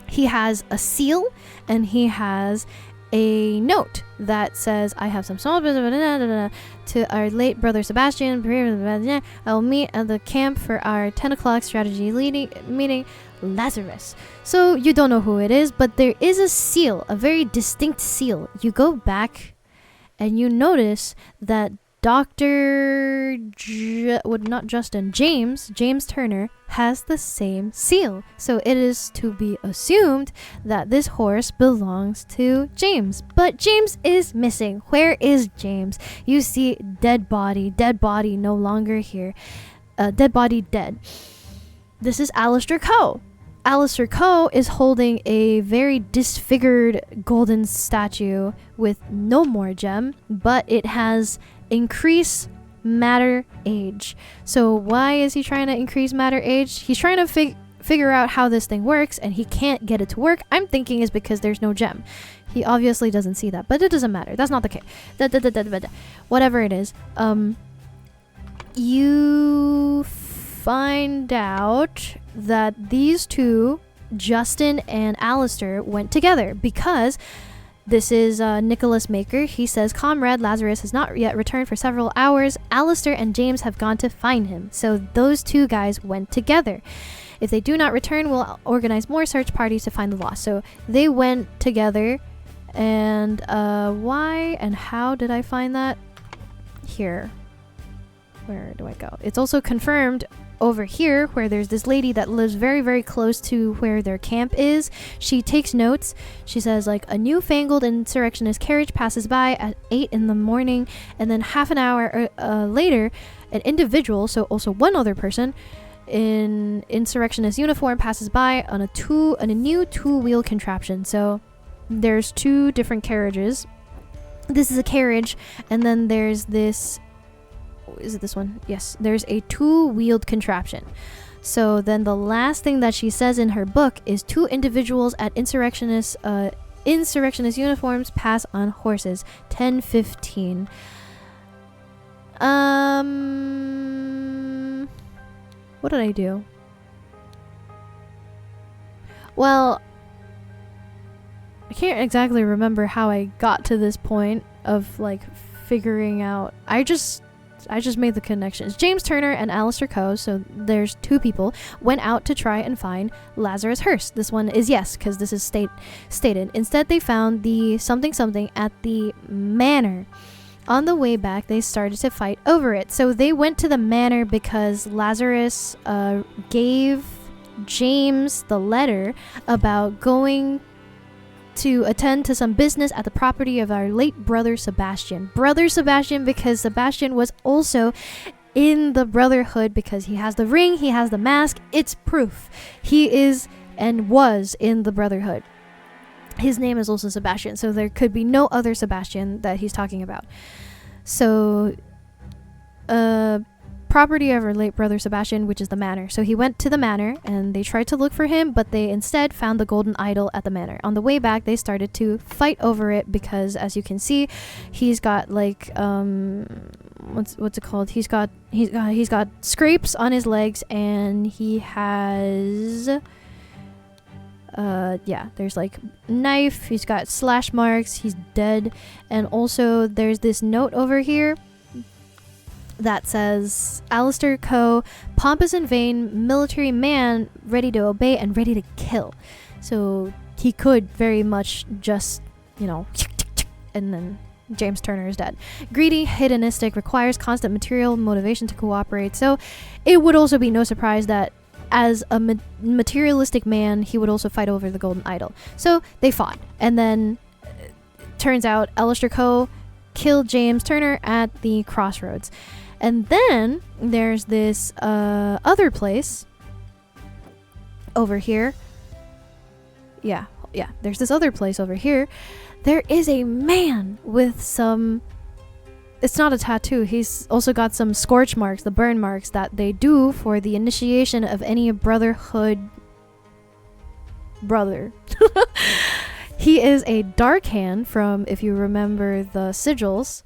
He has a seal and he has a note that says, I have some small to our late brother Sebastian. I will meet at the camp for our 10 o'clock strategy meeting. Lazarus. So you don't know who it is, but there is a seal, a very distinct seal. You go back and you notice that James Turner has the same seal. So it is to be assumed that this horse belongs to James. But James is missing. Where is James? You see dead body no longer here. Dead body dead. This is Alistair Coe. Alistair Coe is holding a very disfigured golden statue with no more gem, but it has increase matter age. So why is he trying to increase matter age? He's trying to figure out how this thing works, and he can't get it to work. I'm thinking is because there's no gem. He obviously doesn't see that, but it doesn't matter. That's not the case. Whatever it is, you find out that these two, Justin and Alistair, went together because this is Nicholas Maker. He says, Comrade Lazarus has not yet returned for several hours. Alistair and James have gone to find him. So those two guys went together. If they do not return, we'll organize more search parties to find the lost. So they went together. And why and how did I find that? Here. Where do I go? It's also confirmed over here where there's this lady that lives very, very close to where their camp is. She takes notes. She says, like, a newfangled insurrectionist carriage passes by at 8 in the morning, and then half an hour later, an individual, so also one other person in insurrectionist uniform, passes by on a new two-wheel contraption. So there's two different carriages. This is a carriage, and then there's this. Is it this one? Yes, there's a two-wheeled contraption. So then the last thing that she says in her book is two individuals at insurrectionist uniforms pass on horses. 10:15. What did I do? Well, I can't exactly remember how I got to this point of like figuring out. I just made the connections. James Turner and Alistair Coe, so there's two people, went out to try and find Lazarus Hearst. This one is yes, because this is stated. Instead, they found the something at the manor. On the way back, they started to fight over it. So they went to the manor because Lazarus gave James the letter about going to attend to some business at the property of our late brother Sebastian. Because Sebastian was also in the Brotherhood because he has the ring, he has the mask. It's proof. He is and was in the Brotherhood. His name is also Sebastian, so there could be no other Sebastian that he's talking about. So, property of our late brother Sebastian, which is the manor. So he went to the manor and they tried to look for him, but they instead found the golden idol at the manor. On the way back, they started to fight over it because, as you can see, he's got like what's it called? He's got scrapes on his legs, and he has there's like knife. He's got slash marks. He's dead, and also there's this note over here that says, Alistair Coe, pompous and vain, military man, ready to obey and ready to kill. So he could very much just, and then James Turner is dead. Greedy, hedonistic, requires constant material motivation to cooperate. So it would also be no surprise that as a materialistic man, he would also fight over the golden idol. So they fought. And then turns out Alistair Coe killed James Turner at the crossroads. And then there's this other place over here. Yeah, there's this other place over here. There is a man with some... It's not a tattoo. He's also got some scorch marks, the burn marks that they do for the initiation of any Brotherhood brother. He is a dark hand from, if you remember the sigils,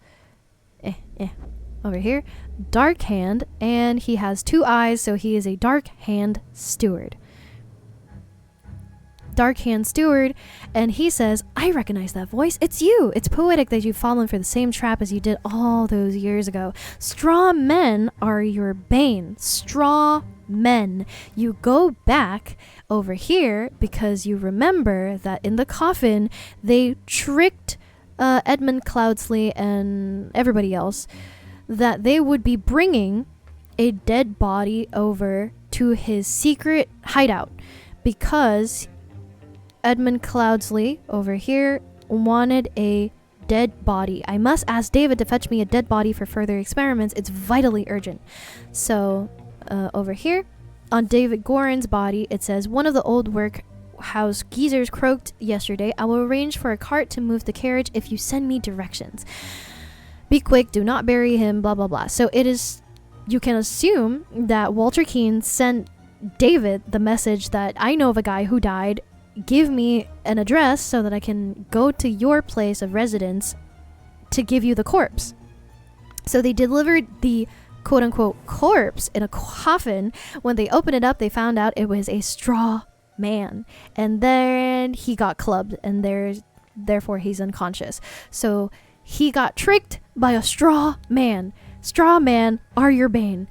over here, dark hand, and he has 2 eyes, so he is a dark hand steward. Dark hand steward, and he says, I recognize that voice. It's you. It's poetic that you've fallen for the same trap as you did all those years ago. Straw men are your bane. Straw men. You go back over here because you remember that in the coffin they tricked Edmund Cloudsley and everybody else that they would be bringing a dead body over to his secret hideout because Edmund Cloudsley over here wanted a dead body. I must ask David to fetch me a dead body for further experiments. It's vitally urgent. So over here on David Goran's body, it says, one of the old workhouse geezers croaked yesterday. I will arrange for a cart to move the carriage if you send me directions. Be quick, do not bury him, blah, blah, blah. So it is, you can assume that Walter Keane sent David the message that I know of a guy who died. Give me an address so that I can go to your place of residence to give you the corpse. So they delivered the quote-unquote corpse in a coffin. When they opened it up, they found out it was a straw man. And then he got clubbed, and therefore he's unconscious. So he got tricked by a straw man. Straw men are your bane.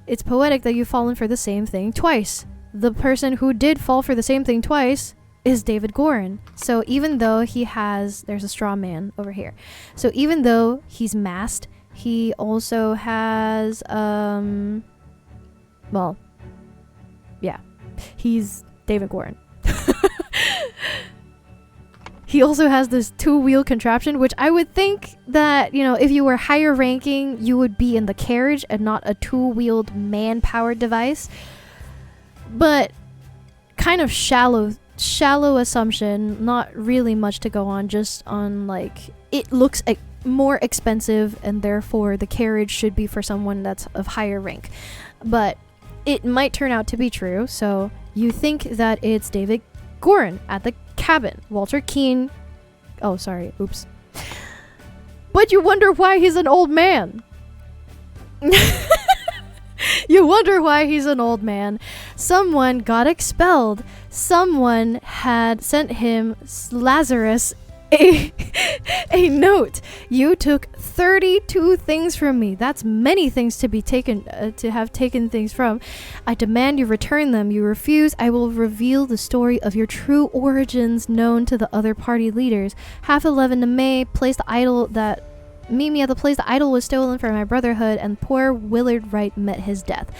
It's poetic that you've fallen for the same thing twice. The person who did fall for the same thing twice is David Goran. So even though there's a straw man over here. So even though he's masked, he also has, he's David Goran. He also has this 2-wheel contraption, which I would think that, if you were higher ranking, you would be in the carriage and not a 2-wheeled man-powered device. But kind of shallow assumption, not really much to go on, just on it looks more expensive and therefore the carriage should be for someone that's of higher rank. But it might turn out to be true, so you think that it's David Goran at the cabin. Walter Keane. Oh, sorry. Oops. But you wonder why he's an old man. You wonder why he's an old man. Someone got expelled. Someone had sent him, Lazarus, a note. You took 32 things from me. That's many things to be taken, to have taken things from. I demand you return them. You refuse. I will reveal the story of your true origins known to the other party leaders. 11:30 May, place the idol that... Meet me at the place the idol was stolen from my brotherhood, and poor Willard Wright met his death.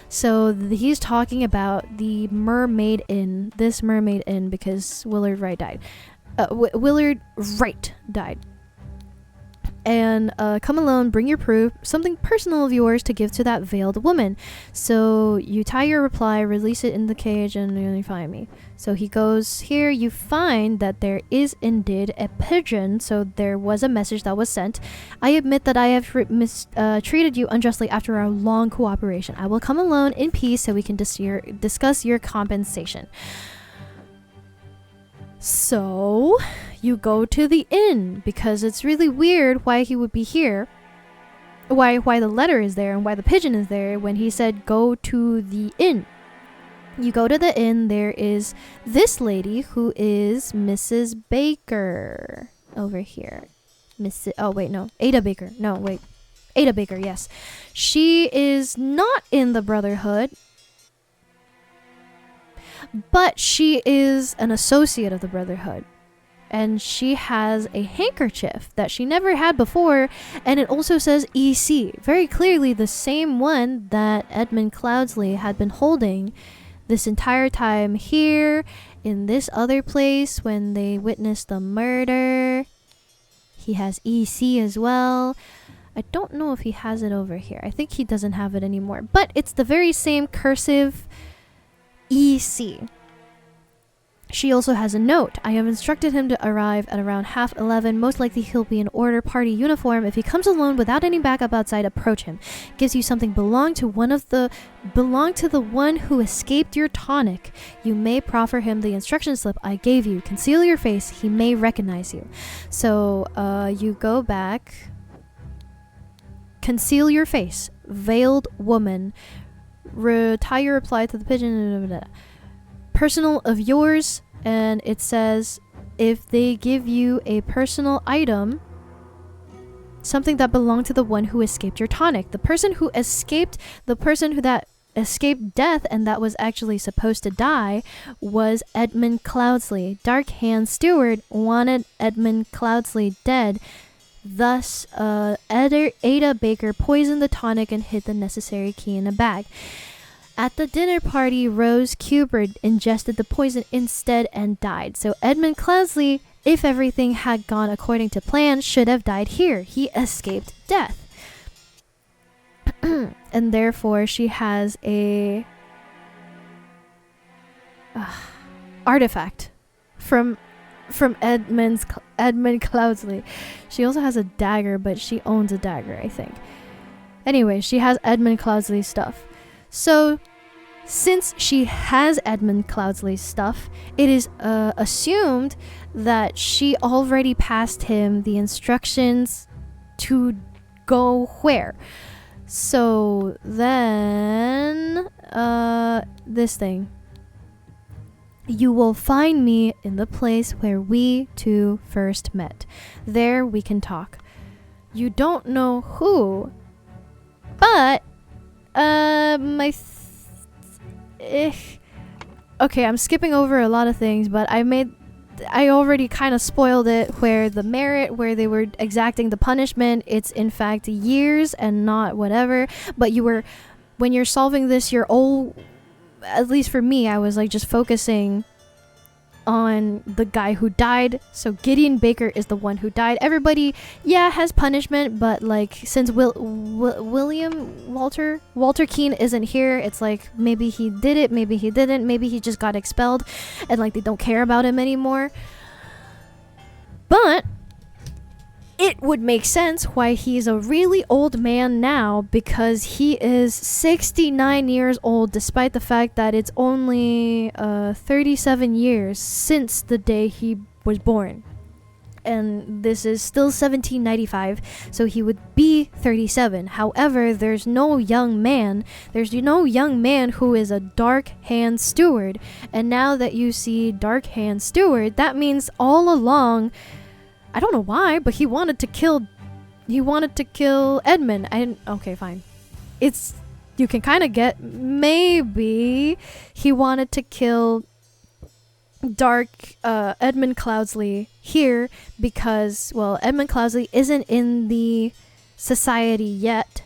So he's talking about the Mermaid Inn. This Mermaid Inn because Willard Wright died. Willard Wright died. and come alone, bring your proof, something personal of yours to give to that veiled woman. So you tie your reply, release it in the cage, and you find me. So he goes here. You find that there is indeed a pigeon. So there was a message that was sent. I admit that I have treated you unjustly after our long cooperation. I will come alone in peace so we can discuss your compensation. So you go to the inn because it's really weird why he would be here, why the letter is there and why the pigeon is there when he said go to the inn. You go to the inn. There is this lady who is Mrs. Baker over here. Ada Baker. No, wait. Ada Baker, yes. She is not in the Brotherhood, but she is an associate of the Brotherhood. And she has a handkerchief that she never had before, and it also says EC. Very clearly the same one that Edmund Cloudsley had been holding this entire time here, in this other place when they witnessed the murder. He has EC as well. I don't know if he has it over here. I think he doesn't have it anymore, but it's the very same cursive EC. She also has a note. I have instructed him to arrive at around 11:30. Most likely he'll be in order party uniform. If he comes alone without any backup outside, approach him. Gives you something belong to the one who escaped your tonic. You may proffer him the instruction slip I gave you. Conceal your face. He may recognize you. So you go back. Conceal your face. Veiled woman. Tie your reply to the pigeon. Personal of yours, and it says if they give you a personal item, something that belonged to the one who escaped your tonic. The person who escaped death and that was actually supposed to die was Edmund Cloudsley. Dark Hand Steward wanted Edmund Cloudsley dead. Thus, Ada Baker poisoned the tonic and hid the necessary key in a bag. At the dinner party, Rose Cubert ingested the poison instead and died. So Edmund Cloudsley, if everything had gone according to plan, should have died here. He escaped death. And therefore, she has a artifact from Edmund Cloudsley. She also has a dagger, but she owns a dagger, I think. Anyway, she has Edmund Cloudsley's stuff. So, since she has Edmund Cloudsley's stuff, it is assumed that she already passed him the instructions to go where. So then, this thing. You will find me in the place where we two first met. There we can talk. You don't know who, but okay, I'm skipping over a lot of things, but I already kind of spoiled it where where they were exacting the punishment, it's in fact years and not whatever. But when you're solving this, you're all, at least for me, I was like just focusing on the guy who died. So Gideon Baker is the one who died. Everybody, has punishment, but like since Walter Keane isn't here, it's like maybe he did it, maybe he didn't, maybe he just got expelled and like they don't care about him anymore. But it would make sense why he's a really old man now, because he is 69 years old, despite the fact that it's only 37 years since the day he was born. And this is still 1795, so he would be 37. However, there's no young man who is a Dark Hand Steward. And now that you see Dark Hand Steward, that means all along, I don't know why, but he wanted to kill Edmund. Okay, fine. You can kind of get, maybe he wanted to kill Edmund Cloudsley here because, well, Edmund Cloudsley isn't in the society yet.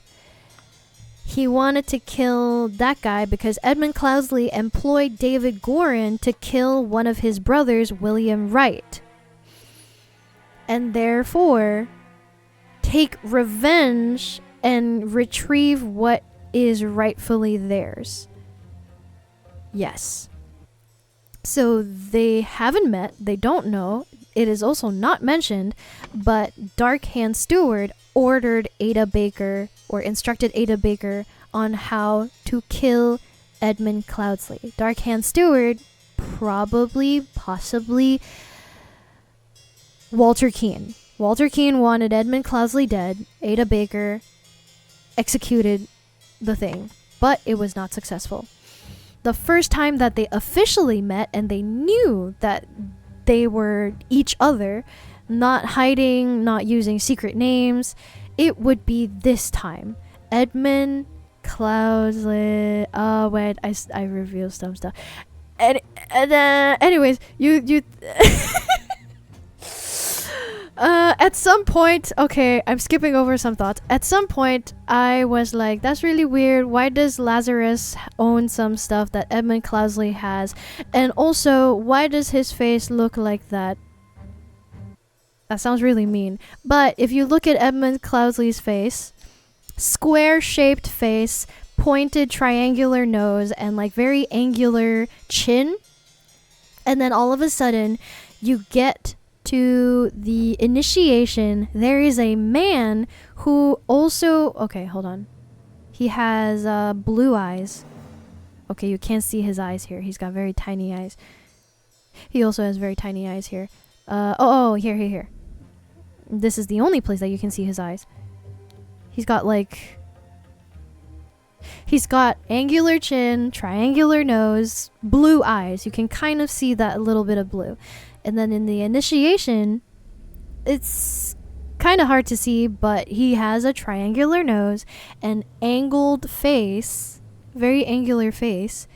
He wanted to kill that guy because Edmund Cloudsley employed David Gorin to kill one of his brothers, William Wright. And therefore, take revenge and retrieve what is rightfully theirs. Yes. So they haven't met, they don't know. It is also not mentioned, but Dark Hand Steward ordered Ada Baker, or instructed Ada Baker, on how to kill Edmund Cloudsley. Dark Hand Steward, possibly Walter Keane. Walter Keane wanted Edmund Cloudsley dead. Ada Baker executed the thing, but it was not successful. The first time that they officially met and they knew that they were each other, not hiding, not using secret names, it would be this time. Edmund Cloudsley. Oh wait, I revealed some stuff. Anyways, you. At some point, okay, I'm skipping over some thoughts. At some point, I was like, that's really weird. Why does Lazarus own some stuff that Edmund Cloudsley has? And also, why does his face look like that? That sounds really mean. But if you look at Edmund Cloudsley's face, square-shaped face, pointed triangular nose, and like very angular chin. And then all of a sudden, you get to the initiation. There is a man who also, okay, hold on, he has blue eyes. Okay, you can't see his eyes here. He's got very tiny eyes. He also has very tiny eyes here. Here. This is the only place that you can see his eyes. He's got angular chin, triangular nose, blue eyes. You can kind of see that little bit of blue. And then in the initiation, it's kind of hard to see, but he has a triangular nose, an angled face, very angular face.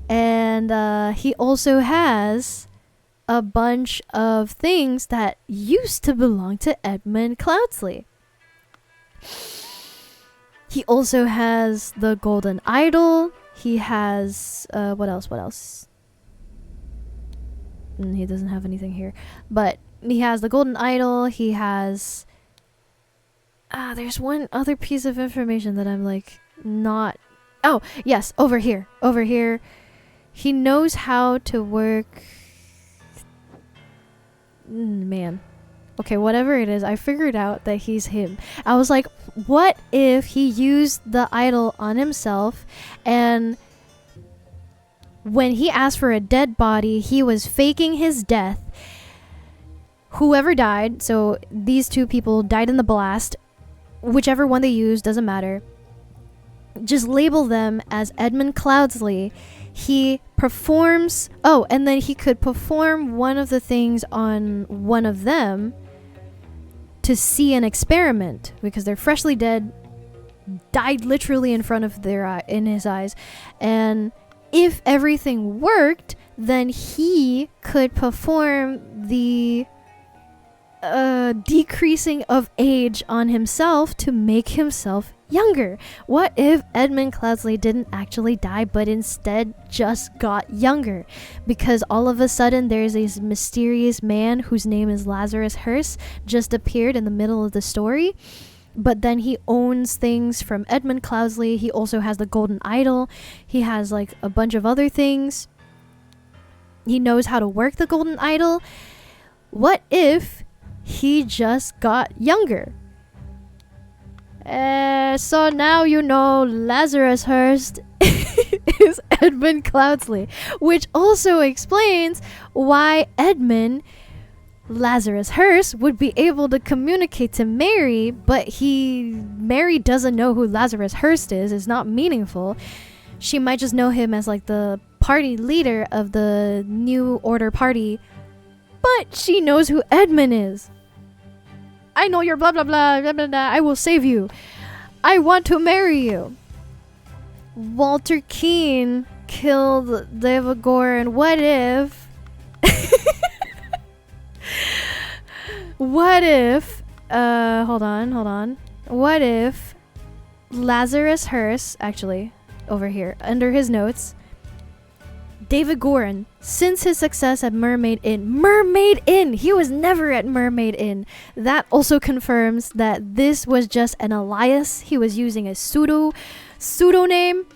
And he also has a bunch of things that used to belong to Edmund Cloudsley. He also has the golden idol. He has what else? He doesn't have anything here, but he has the golden idol. He has there's one other piece of information that I'm like not. Oh yes, over here. He knows how to work. Man. Okay, whatever it is, I figured out that he's him. I was like, what if he used the idol on himself, and when he asked for a dead body, he was faking his death. Whoever died, so these two people died in the blast, whichever one they used, doesn't matter. Just label them as Edmund Cloudsley. He performs, and then he could perform one of the things on one of them to see an experiment, because they're freshly dead, died literally in front of in his eyes, and if everything worked, then he could perform the decreasing of age on himself to make himself younger. What if Edmund Cloudsley didn't actually die, but instead just got younger? Because all of a sudden there's this mysterious man whose name is Lazarus Hearst just appeared in the middle of the story. But then he owns things from Edmund Cloudsley. He also has the golden idol. He has like a bunch of other things. He knows how to work the golden idol. What if he just got younger? So now you know Lazarus Hearst is Edmund Cloudsley, which also explains why Lazarus Hearst would be able to communicate to Mary, but Mary doesn't know who Lazarus Hearst is. It's not meaningful. She might just know him as like the party leader of the New Order party, but she knows who Edmund is. I know you're blah blah blah blah blah blah. I will save you. I want to marry you. Walter Keane killed Devagor, and what if hold on. What if Lazarus Hearst, actually, over here, under his notes, David Goren, since his success at Mermaid Inn, he was never at Mermaid Inn. That also confirms that this was just an alias. He was using a pseudonym,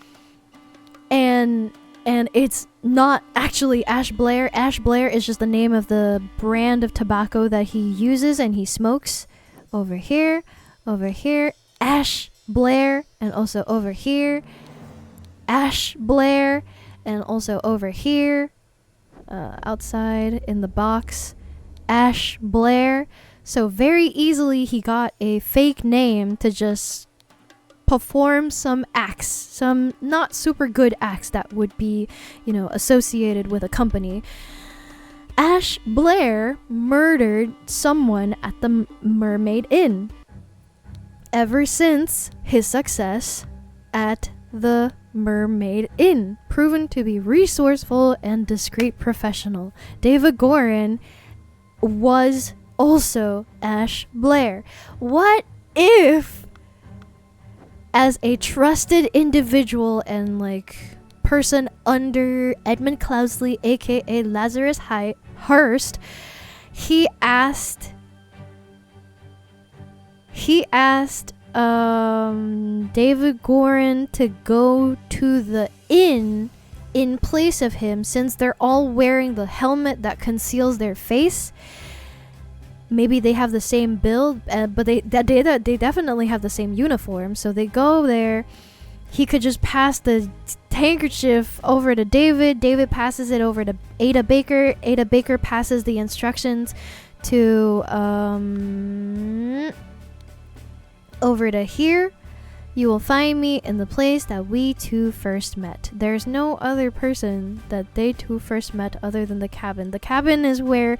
and it's not actually Ash Blair. Ash Blair is just the name of the brand of tobacco that he uses and he smokes. Over here, Ash Blair, and also over here, Ash Blair, and also over here, outside in the box, Ash Blair. So very easily he got a fake name to just perform some acts, some not super good acts that would be, associated with a company. Ash Blair murdered someone at the Mermaid Inn. Ever since his success at the Mermaid Inn, proven to be resourceful and discreet professional, David Goren was also Ash Blair. What if, as a trusted individual and person under Edmund Cloudsley, aka Lazarus Hearst, he asked David Goren to go to the inn in place of him, since they're all wearing the helmet that conceals their face. Maybe they have the same build, but they definitely have the same uniform. So they go there. He could just pass the handkerchief over to David. David passes it over to Ada Baker. Ada Baker passes the instructions to over to here. You will find me in the place that we two first met. There's no other person that they two first met other than the cabin. The cabin is where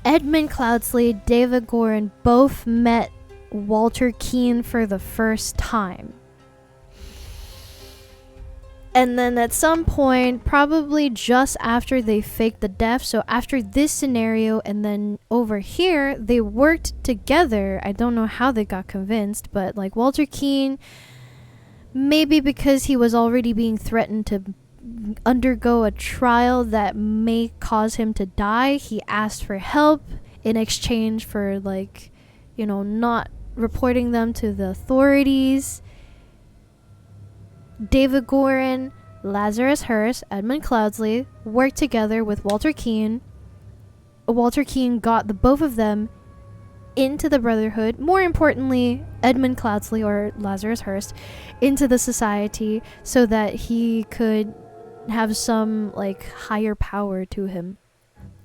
Edmund Cloudsley, David Goren both met Walter Keane for the first time. And then at some point, probably just after they faked the death, so after this scenario, and then over here, they worked together. I don't know how they got convinced, but Walter Keane, maybe because he was already being threatened to undergo a trial that may cause him to die, he asked for help in exchange for not reporting them to the authorities. David Goren, Lazarus Hearst, Edmund Cloudsley worked together with Walter Keane. Walter Keane got the both of them into the Brotherhood. More importantly, Edmund Cloudsley, or Lazarus Hearst, into the society, so that he could have some higher power to him.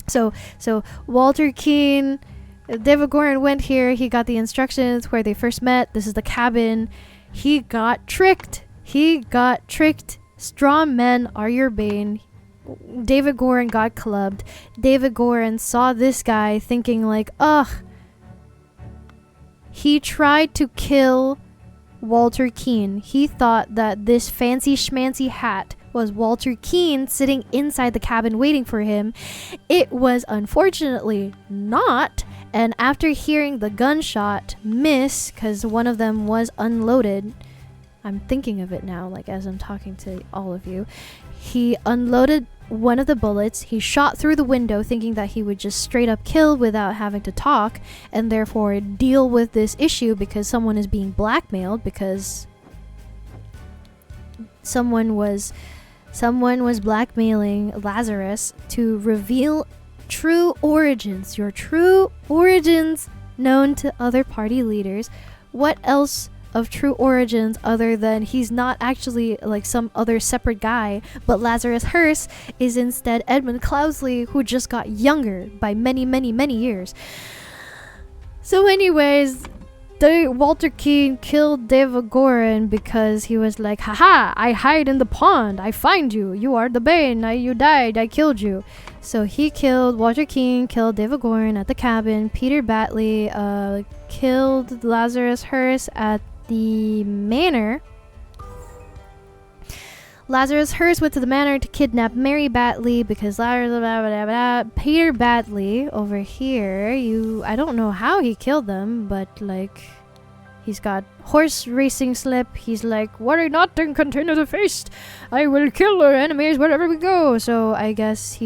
So Walter Keane, David Goren went here. He got the instructions where they first met. This is the cabin. He got tricked. Straw men are your bane. David Goren got clubbed. David Goren saw this guy thinking ugh. He tried to kill Walter Keane. He thought that this fancy schmancy hat was Walter Keane sitting inside the cabin waiting for him. It was unfortunately not. And after hearing the gunshot miss, because one of them was unloaded, I'm thinking of it now, as I'm talking to all of you. He unloaded one of the bullets. He shot through the window thinking that he would just straight up kill without having to talk, and therefore deal with this issue because someone is being blackmailed, because someone was blackmailing Lazarus to reveal true origins, your true origins known to other party leaders. What else of true origins other than he's not actually some other separate guy, but Lazarus Hearst is instead Edmund Cloudsley, who just got younger by many, many, many years. So anyways, Walter Keane killed David Goren because he was haha, I hide in the pond, I find you, you are the bane, you died, I killed you. So he killed Walter Keane, killed David Goren at the cabin. Peter Batley killed Lazarus Hearst at the manor. Lazarus Hearst went to the manor to kidnap Mary Batley because Peter Batley over here, I don't know how he killed them, but He's got horse racing slip. He's like, "Were I not then continue to feast, I will kill our enemies wherever we go." So I guess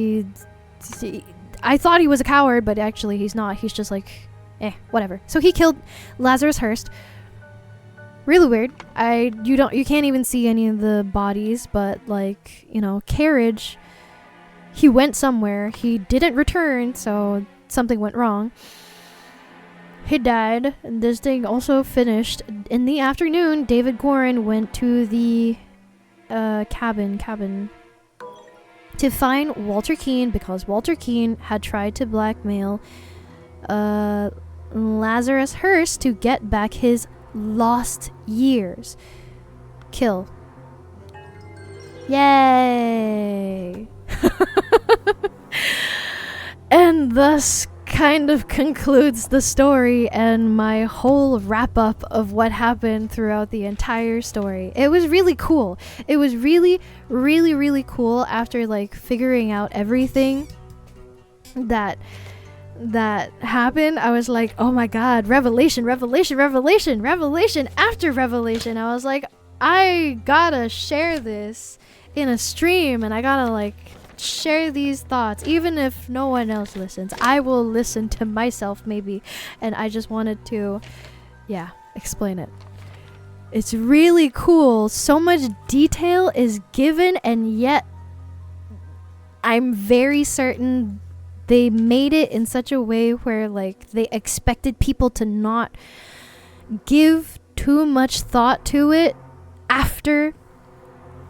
I thought he was a coward, but actually he's not. He's just like, whatever. So he killed Lazarus Hearst. Really weird. You can't even see any of the bodies, but like, you know, carriage. He went somewhere. He didn't return, so something went wrong. He died, and this thing also finished. In the afternoon, David Gorin went to the cabin to find Walter Keane, because Walter Keane had tried to blackmail Lazarus Hearst to get back his lost years. Kill. Yay! And thus kind of concludes the story and my whole wrap up of what happened throughout the entire story. It was really cool. It was really, really, really cool after like figuring out everything that happened. I was like, oh my god, revelation after revelation. I was like, I gotta share this in a stream, and I gotta like share these thoughts, even if no one else listens. I will listen to myself maybe, and I just wanted to explain it. It's really cool. So much detail is given, and yet I'm very certain they made it in such a way where like they expected people to not give too much thought to it after,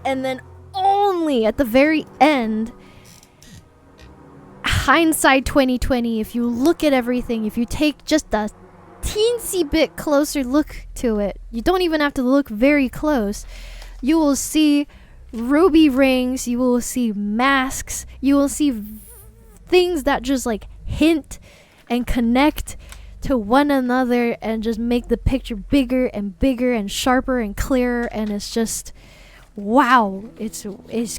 and then only at the very end, hindsight 2020, if you look at everything, if you take just a teensy bit closer look to it, you don't even have to look very close, you will see ruby rings, you will see masks, you will see things that just like hint and connect to one another and just make the picture bigger and sharper and clearer, and it's just wow, it's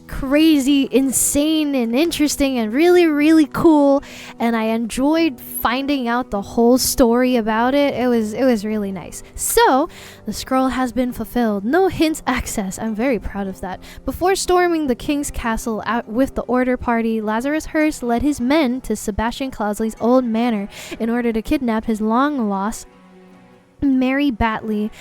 crazy, insane, and interesting, and really, really cool. And I enjoyed finding out the whole story about it. It was really nice. So the scroll has been fulfilled. No hints access. I'm very proud of that. Before storming the king's castle out with the order party, Lazarus Hearst led his men to Sebastian Cloudsley's old manor in order to kidnap his long lost Mary Batley,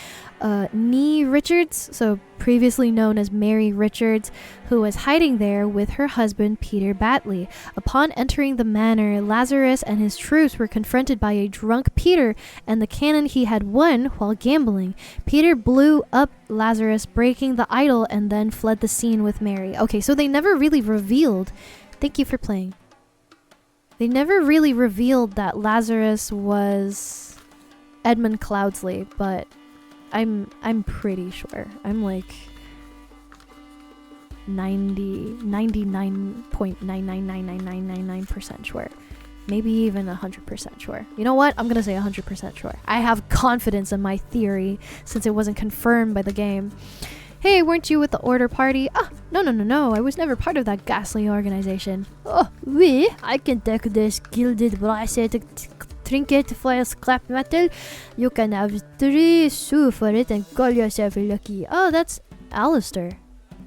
Nee Richards, so previously known as Mary Richards, who was hiding there with her husband Peter Batley. Upon entering the manor, Lazarus and his troops were confronted by a drunk Peter and the cannon he had won while gambling. Peter blew up Lazarus, breaking the idol, and then fled the scene with Mary. Okay, so they never really revealed. Thank you for playing. They never really revealed that Lazarus was Edmund Cloudsley, but I'm pretty sure. I'm like 99.9999999% sure. Maybe even 100% sure. You know what? I'm gonna say 100% sure. I have confidence in my theory since it wasn't confirmed by the game. Hey, weren't you with the order party? Ah, no. I was never part of that ghastly organization. Oh, oui, I can take this gilded bracelet trinket for scrap metal. You can have 3 sous for it and call yourself lucky. Oh, that's Alistair.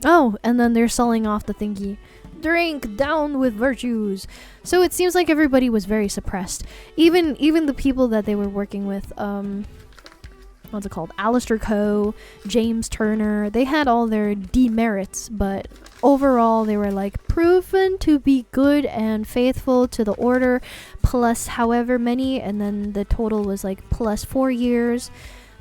Oh, and then they're selling off the thingy. Drink down with virtues. So it seems like everybody was very suppressed. Even the people that they were working with, what's it called? Alistair Coe, James Turner, they had all their demerits, but overall they were like proven to be good and faithful to the order, plus however many, and then the total was like plus 4 years,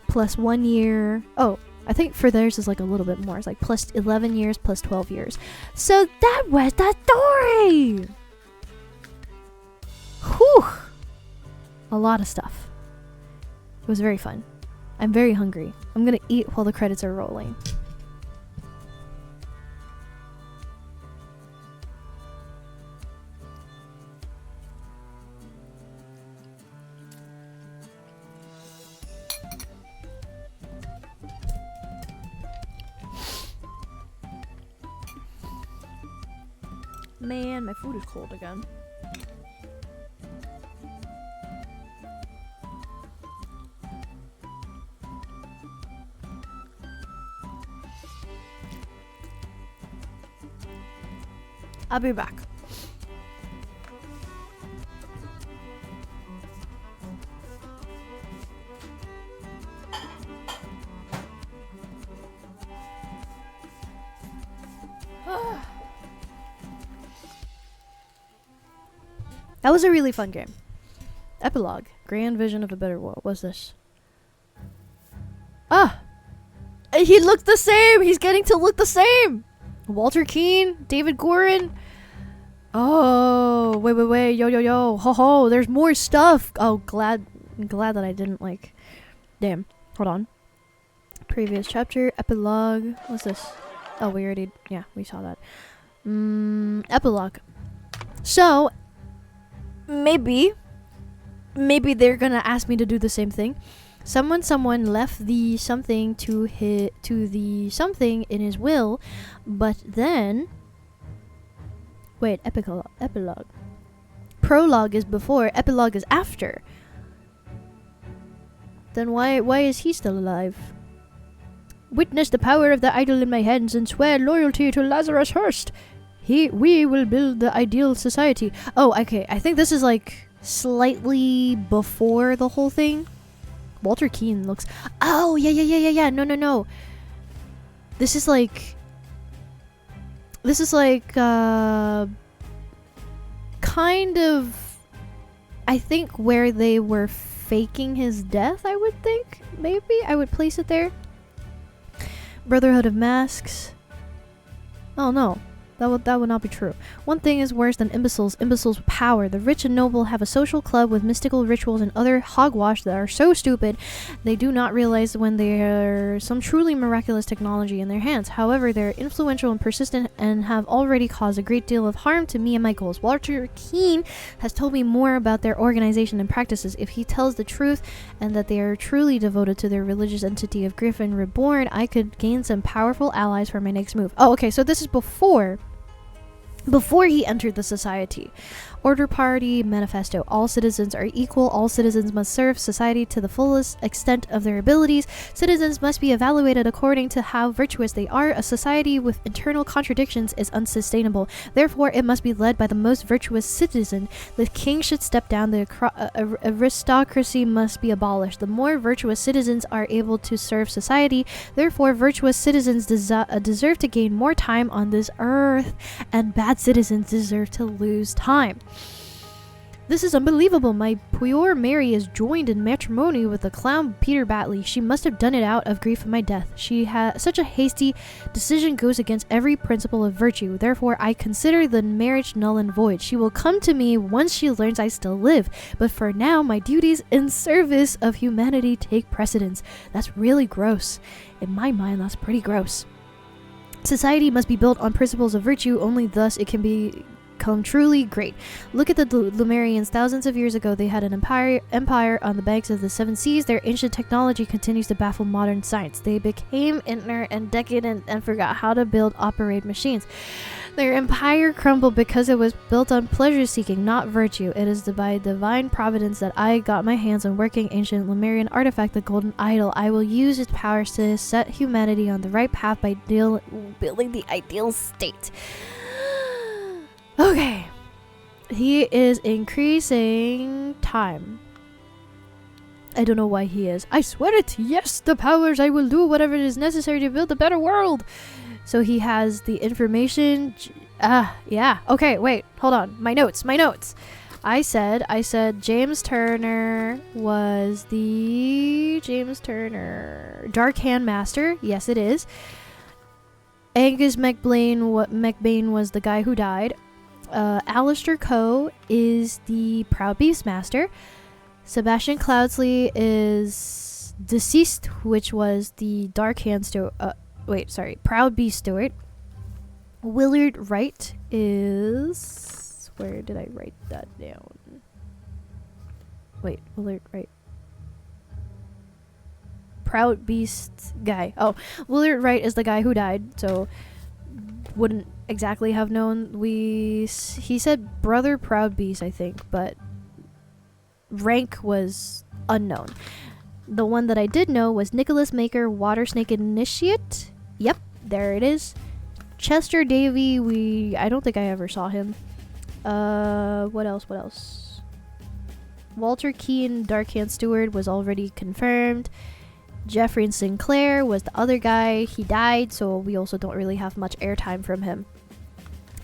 plus 1 year. Oh, I think for theirs is like a little bit more. It's like plus 11 years, plus 12 years. So that was the story! Whew! A lot of stuff. It was very fun. I'm very hungry. I'm gonna eat while the credits are rolling. Man, my food is cold again. I'll be back. That was a really fun game. Epilogue. Grand vision of a better world. What's this? Ah! He looked the same! He's getting to look the same! Walter Keane? David Gorin? Oh, wait. Yo. Ho. There's more stuff. Oh, glad that I didn't like... Damn. Hold on. Previous chapter. Epilogue. What's this? Oh, we already... Yeah, we saw that. Epilogue. So... Maybe they're gonna ask me to do the same thing. Someone left the something to the something in his will, but then wait, epilogue. Prologue is before, epilogue is after. Then why is he still alive? Witness the power of the idol in my hands and swear loyalty to Lazarus Hearst. We will build the ideal society. Oh, okay. I think this is like slightly before the whole thing. Walter Keane looks... Oh, yeah. No. This is like... kind of... I think where they were faking his death, I would think. Maybe I would place it there. Brotherhood of Masks. Oh, no. That would not be true. One thing is worse than imbeciles with power. The rich and noble have a social club with mystical rituals and other hogwash that are so stupid they do not realize when there are some truly miraculous technology in their hands. However, they're influential and persistent and have already caused a great deal of harm to me and my goals. Walter Keane has told me more about their organization and practices. If he tells the truth and that they are truly devoted to their religious entity of Griffin Reborn, I could gain some powerful allies for my next move. Oh, okay, so this is before he entered the society. Order Party Manifesto. All citizens are equal. All citizens must serve society to the fullest extent of their abilities. Citizens must be evaluated according to how virtuous they are. A society with internal contradictions is unsustainable. Therefore, it must be led by the most virtuous citizen. The king should step down. The aristocracy must be abolished. The more virtuous citizens are able to serve society. Therefore, virtuous citizens deserve to gain more time on this earth, and bad citizens deserve to lose time. This is unbelievable. My poor Mary is joined in matrimony with the clown Peter Batley. She must have done it out of grief of my death. She has such a hasty decision goes against every principle of virtue. Therefore, I consider the marriage null and void. She will come to me once she learns I still live. But for now, my duties in service of humanity take precedence. That's really gross. In my mind, that's pretty gross. Society must be built on principles of virtue. Only thus it can become truly great. Look at the Lumerians. Thousands of years ago, they had an empire on the banks of the seven seas. Their ancient technology continues to baffle modern science. They became ignorant and decadent and forgot how to operate machines. Their empire crumbled because it was built on pleasure-seeking, not virtue. It is by divine providence that I got my hands on working ancient Lemurian artifact, the Golden Idol. I will use its powers to set humanity on the right path by building the ideal state. Okay. He is increasing time. I don't know why he is. I swear it. Yes, the powers. I will do whatever is necessary to build a better world. So he has the information. Yeah. Okay, wait. Hold on. My notes. I said James Turner was the Dark Hand Master. Yes, it is. Angus MacBain was the guy who died. Alistair Coe is the Proud Beast Master. Sebastian Cloudsley is deceased, which was the Dark Hand Proud Beast Steward. Willard Wright is... Where did I write that down? Wait, Willard Wright. Proud Beast guy. Oh, Willard Wright is the guy who died, so wouldn't exactly have known. He said Brother Proud Beast, I think, but rank was unknown. The one that I did know was Nicholas Maker, Water Snake Initiate. Yep, there it is. Chester Davy, I don't think I ever saw him. What else? Walter Keane, Darkhand Stewart was already confirmed. Jeffrey Sinclair was the other guy. He died, so we also don't really have much airtime from him.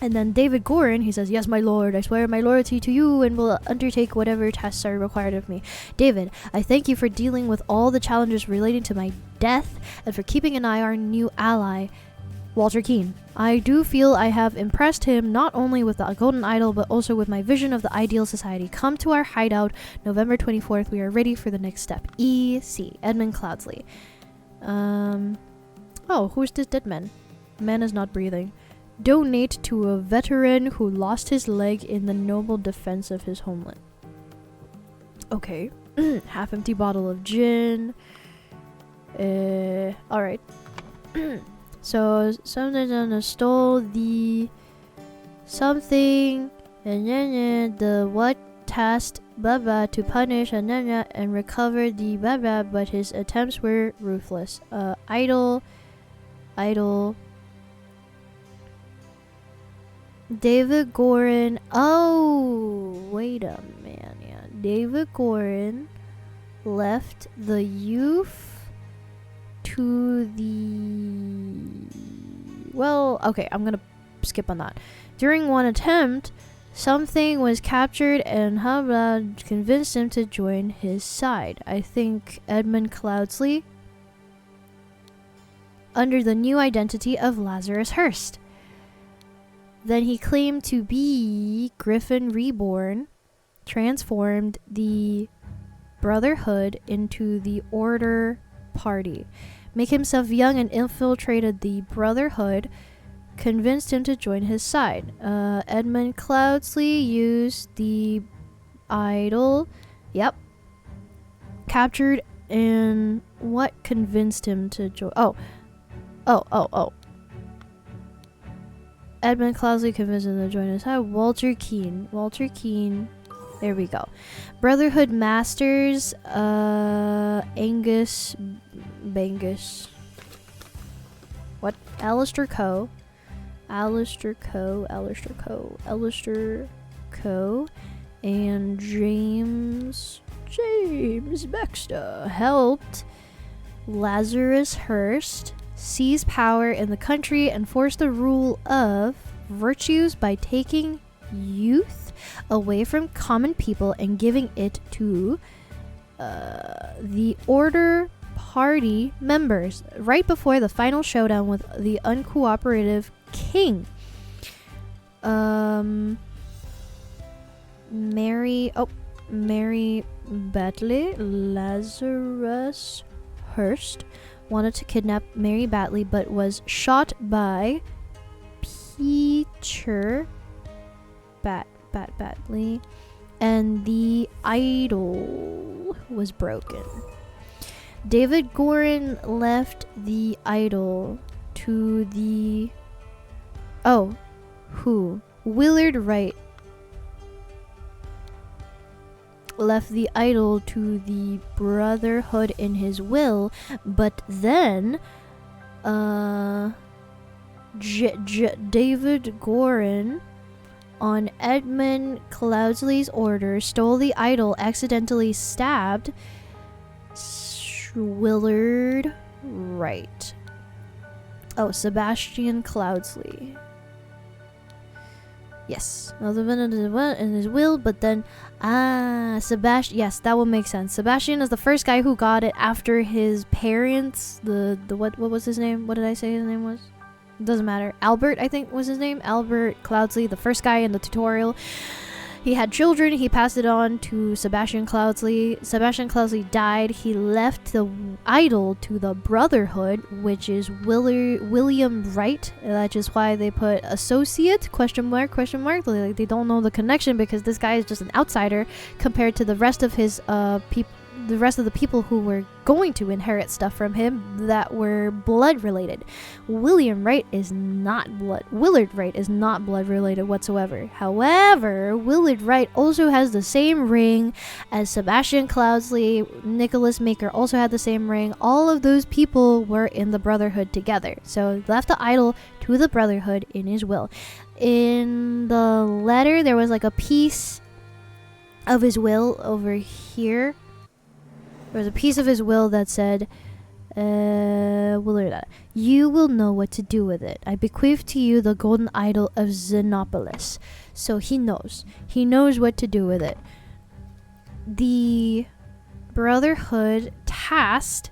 And then David Gorin, he says, "Yes, my lord, I swear my loyalty to you and will undertake whatever tasks are required of me. David, I thank you for dealing with all the challenges relating to my death and for keeping an eye on our new ally, Walter Keane. I do feel I have impressed him not only with the golden idol but also with my vision of the ideal society. Come to our hideout November 24th. We are ready for the next step. E.C. Edmund Cloudsley." Oh, who's this dead man? Man is not breathing. Donate to a veteran who lost his leg in the noble defense of his homeland. Okay. Half empty bottle of gin. Alright. So someone stole the something and then the what tasked Baba to punish and recover the Baba, but his attempts were ruthless. Idol. David Gorin. Oh, wait a minute. Yeah. David Gorin left the youth to the... Well, okay, I'm gonna skip on that. During one attempt, something was captured and Hamad convinced him to join his side. I think Edmund Cloudsley, under the new identity of Lazarus Hearst. Then he claimed to be Griffin Reborn, transformed the Brotherhood into the Order Party, make himself young and infiltrated the Brotherhood, convinced him to join his side. Edmund Cloudsley used the idol, captured, and what convinced him to join? Oh. Edmund Cloudsley convinced him to join his side. Walter Keane. There we go. Brotherhood Masters, Angus Bangus. What? Alistair Coe, and James Baxter helped Lazarus Hearst seize power in the country and force the rule of virtues by taking youth away from common people and giving it to the Order Party members right before the final showdown with the uncooperative king. Mary Batley, Lazarus Hearst wanted to kidnap Mary Batley but was shot by Peter Batley, and the idol was broken. David Gorin left the idol to the... Willard Wright left the idol to the Brotherhood in his will, but then David Gorin, on Edmund Cloudsley's order, stole the idol, accidentally stabbed Willard Wright. Sebastian Cloudsley. Yes, in his will, but then Sebastian. Yes, that would make sense. Sebastian is the first guy who got it after his parents. What was his name? What did I say his name was? It doesn't matter. Albert, I think, was his name. Albert Cloudsley, the first guy in the tutorial. He had children. He passed it on to Sebastian Cloudsley. Sebastian Cloudsley died. He left the idol to the Brotherhood, which is William Wright. That's just why they put associate ? Like, they don't know the connection because this guy is just an outsider compared to the rest of his the rest of the people who were going to inherit stuff from him that were blood related. Willard Wright is not blood related whatsoever. However, Willard Wright also has the same ring as Sebastian Cloudsley. Nicholas Maker also had the same ring. All of those people were in the Brotherhood together. So he left the idol to the Brotherhood in his will. In the letter, there was like a piece of his will over here. There was a piece of his will that said, Willard, you will know what to do with it. I bequeath to you the golden idol of Xenopolis. So he knows. He knows what to do with it. The Brotherhood tasked,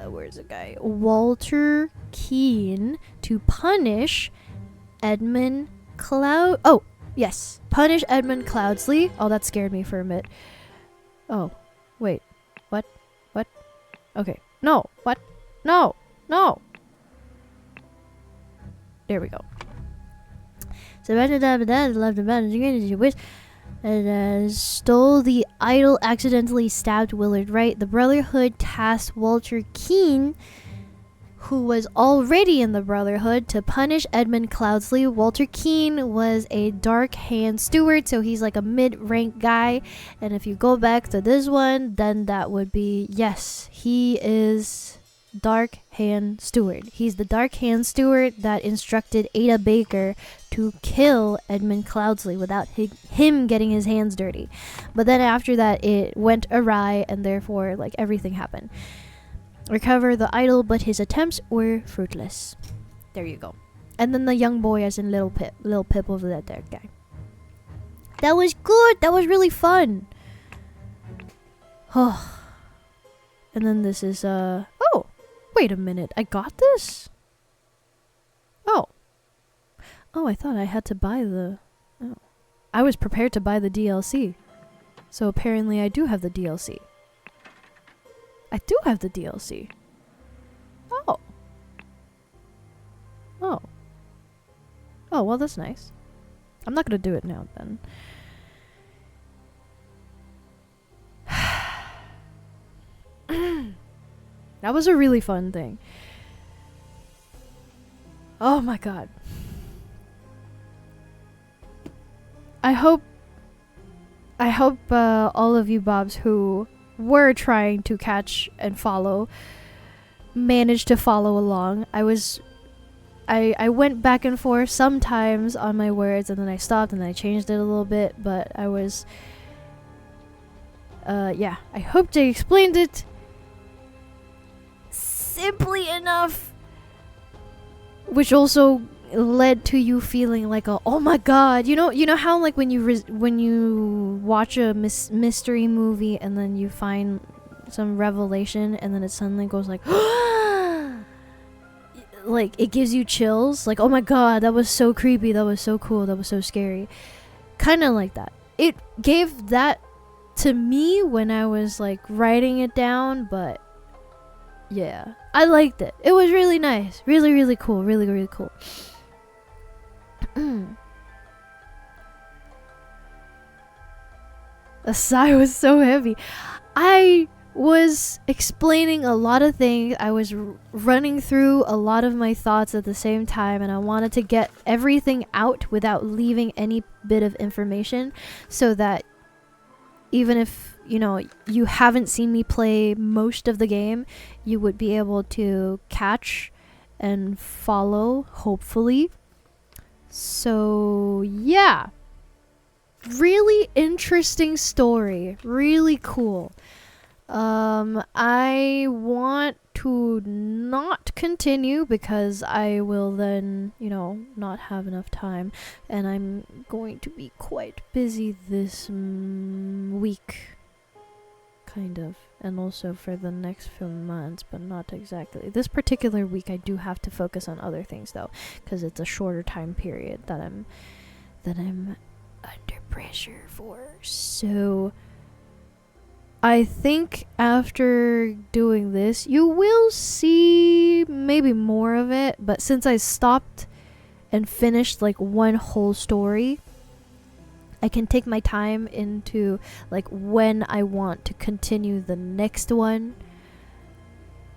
where's the guy? Walter Keane to punish Edmund punish Edmund Cloudsley. Oh, that scared me for a minute. Oh, wait. What? Okay. No. What? No. There we go. Stole the idol, accidentally stabbed Willard Wright. The Brotherhood tasked Walter Keane, who was already in the Brotherhood, to punish Edmund Cloudsley. Walter Keane was a Dark Hand Steward, so he's like a mid-rank guy. And if you go back to this one, then that would be, yes, he is Dark Hand Steward. He's the Dark Hand Steward that instructed Ada Baker to kill Edmund Cloudsley without him getting his hands dirty. But then after that, it went awry, and therefore, like, everything happened. Recover the idol, but his attempts were fruitless. There you go. And then the young boy as in Little Pip over there guy. That was good. That was really fun. Oh. And then this is oh, wait a minute. I got this? Oh, I thought I had to buy the I was prepared to buy the DLC. So apparently I do have the DLC. I do have the DLC. Oh. Oh, well, that's nice. I'm not gonna do it now, then. That was a really fun thing. Oh my god. I hope all of you Bobs who were trying to catch and follow managed to follow along. I went back and forth sometimes on my words, and then I stopped and I changed it a little bit, but I was yeah, I hope I explained it simply enough, which also led to you feeling like oh my god, you know how like when you watch a mystery movie and then you find some revelation and then it suddenly goes like like it gives you chills, like oh my god, that was so creepy, that was so cool, that was so scary, kind of like that. It gave that to me when I was like writing it down, but yeah, I liked it. It was really nice, really cool, really cool. The sigh was so heavy. I was explaining a lot of things. I was running through a lot of my thoughts at the same time, and I wanted to get everything out without leaving any bit of information, so that even if, you haven't seen me play most of the game, you would be able to catch and follow, hopefully. So, yeah. Really interesting story. Really cool. I want to not continue because I will then, not have enough time. And I'm going to be quite busy this week. Kind of. And also for the next few months, but not exactly. This particular week I do have to focus on other things though, because it's a shorter time period that I'm under pressure for. So I think after doing this, you will see maybe more of it, but since I stopped and finished like one whole story I can take my time into like when I want to continue the next one.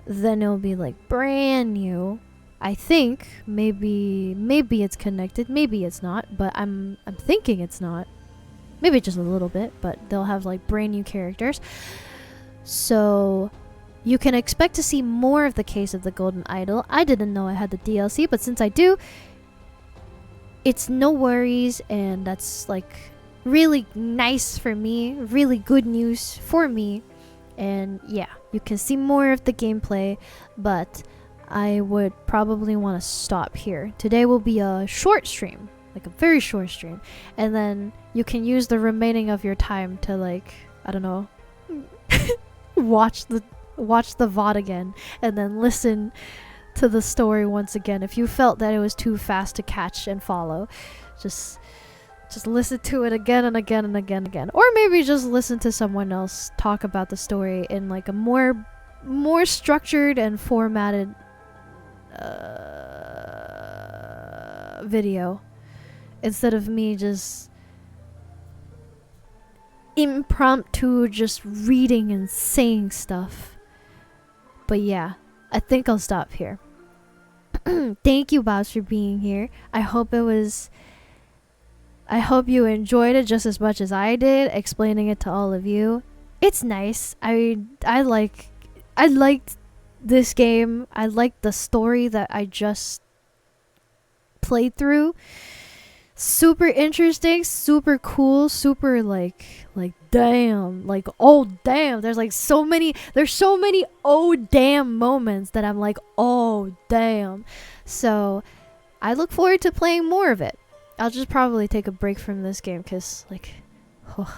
Then it'll be like brand new. I think maybe it's connected, maybe it's not, but I'm thinking it's not. Maybe just a little bit, but they'll have like brand new characters. So you can expect to see more of the Case of the Golden Idol. I didn't know I had the DLC, but since I do, it's no worries, and that's like really nice for me, really good news for me. And yeah, you can see more of the gameplay, but I would probably want to stop here. Today will be a short stream, like a very short stream, and then you can use the remaining of your time to like, I don't know, watch the VOD again, and then listen to the story once again. If you felt that it was too fast to catch and follow, just listen to it again and again and again and again. Or maybe just listen to someone else talk about the story in like a more structured and formatted video, instead of me just impromptu just reading and saying stuff. But yeah, I think I'll stop here. Thank you, Bobs, for being here. I hope you enjoyed it just as much as I did, explaining it to all of you. It's nice. I liked this game. I liked the story that I just played through. Super interesting, super cool, super like damn, like oh damn. There's so many oh damn moments that I'm like, oh damn. So I look forward to playing more of it. I'll just probably take a break from this game because like well,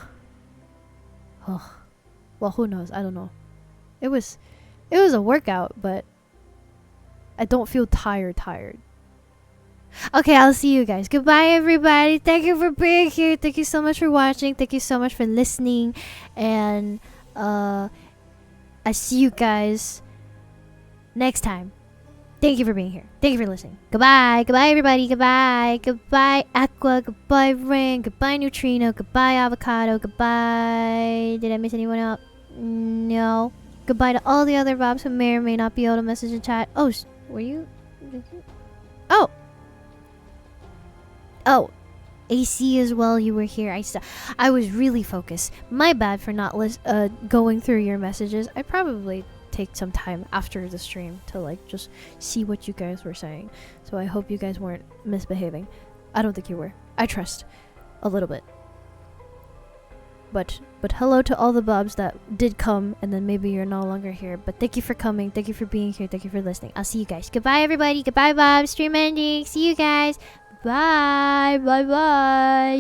who knows? I don't know. It was a workout, but I don't feel tired. Okay, I'll see you guys. Goodbye, everybody. Thank you for being here. Thank you so much for watching. Thank you so much for listening. And I see you guys next time. Thank you for being here. Thank you for listening. Goodbye. Goodbye, everybody. Goodbye. Goodbye, Aqua. Goodbye, Ring. Goodbye, Neutrino. Goodbye, Avocado. Goodbye. Did I miss anyone out? No. Goodbye to all the other Bobs who may or may not be able to message in chat. Oh, were you? Oh, AC as well. You were here. I was really focused. My bad for not going through your messages. I probably take some time after the stream to like just see what you guys were saying. So I hope you guys weren't misbehaving. I don't think you were. I trust a little bit. But hello to all the Bobs that did come, and then maybe you're no longer here. But thank you for coming. Thank you for being here. Thank you for listening. I'll see you guys. Goodbye, everybody. Goodbye, Bob. Stream ending. See you guys. Bye. Bye.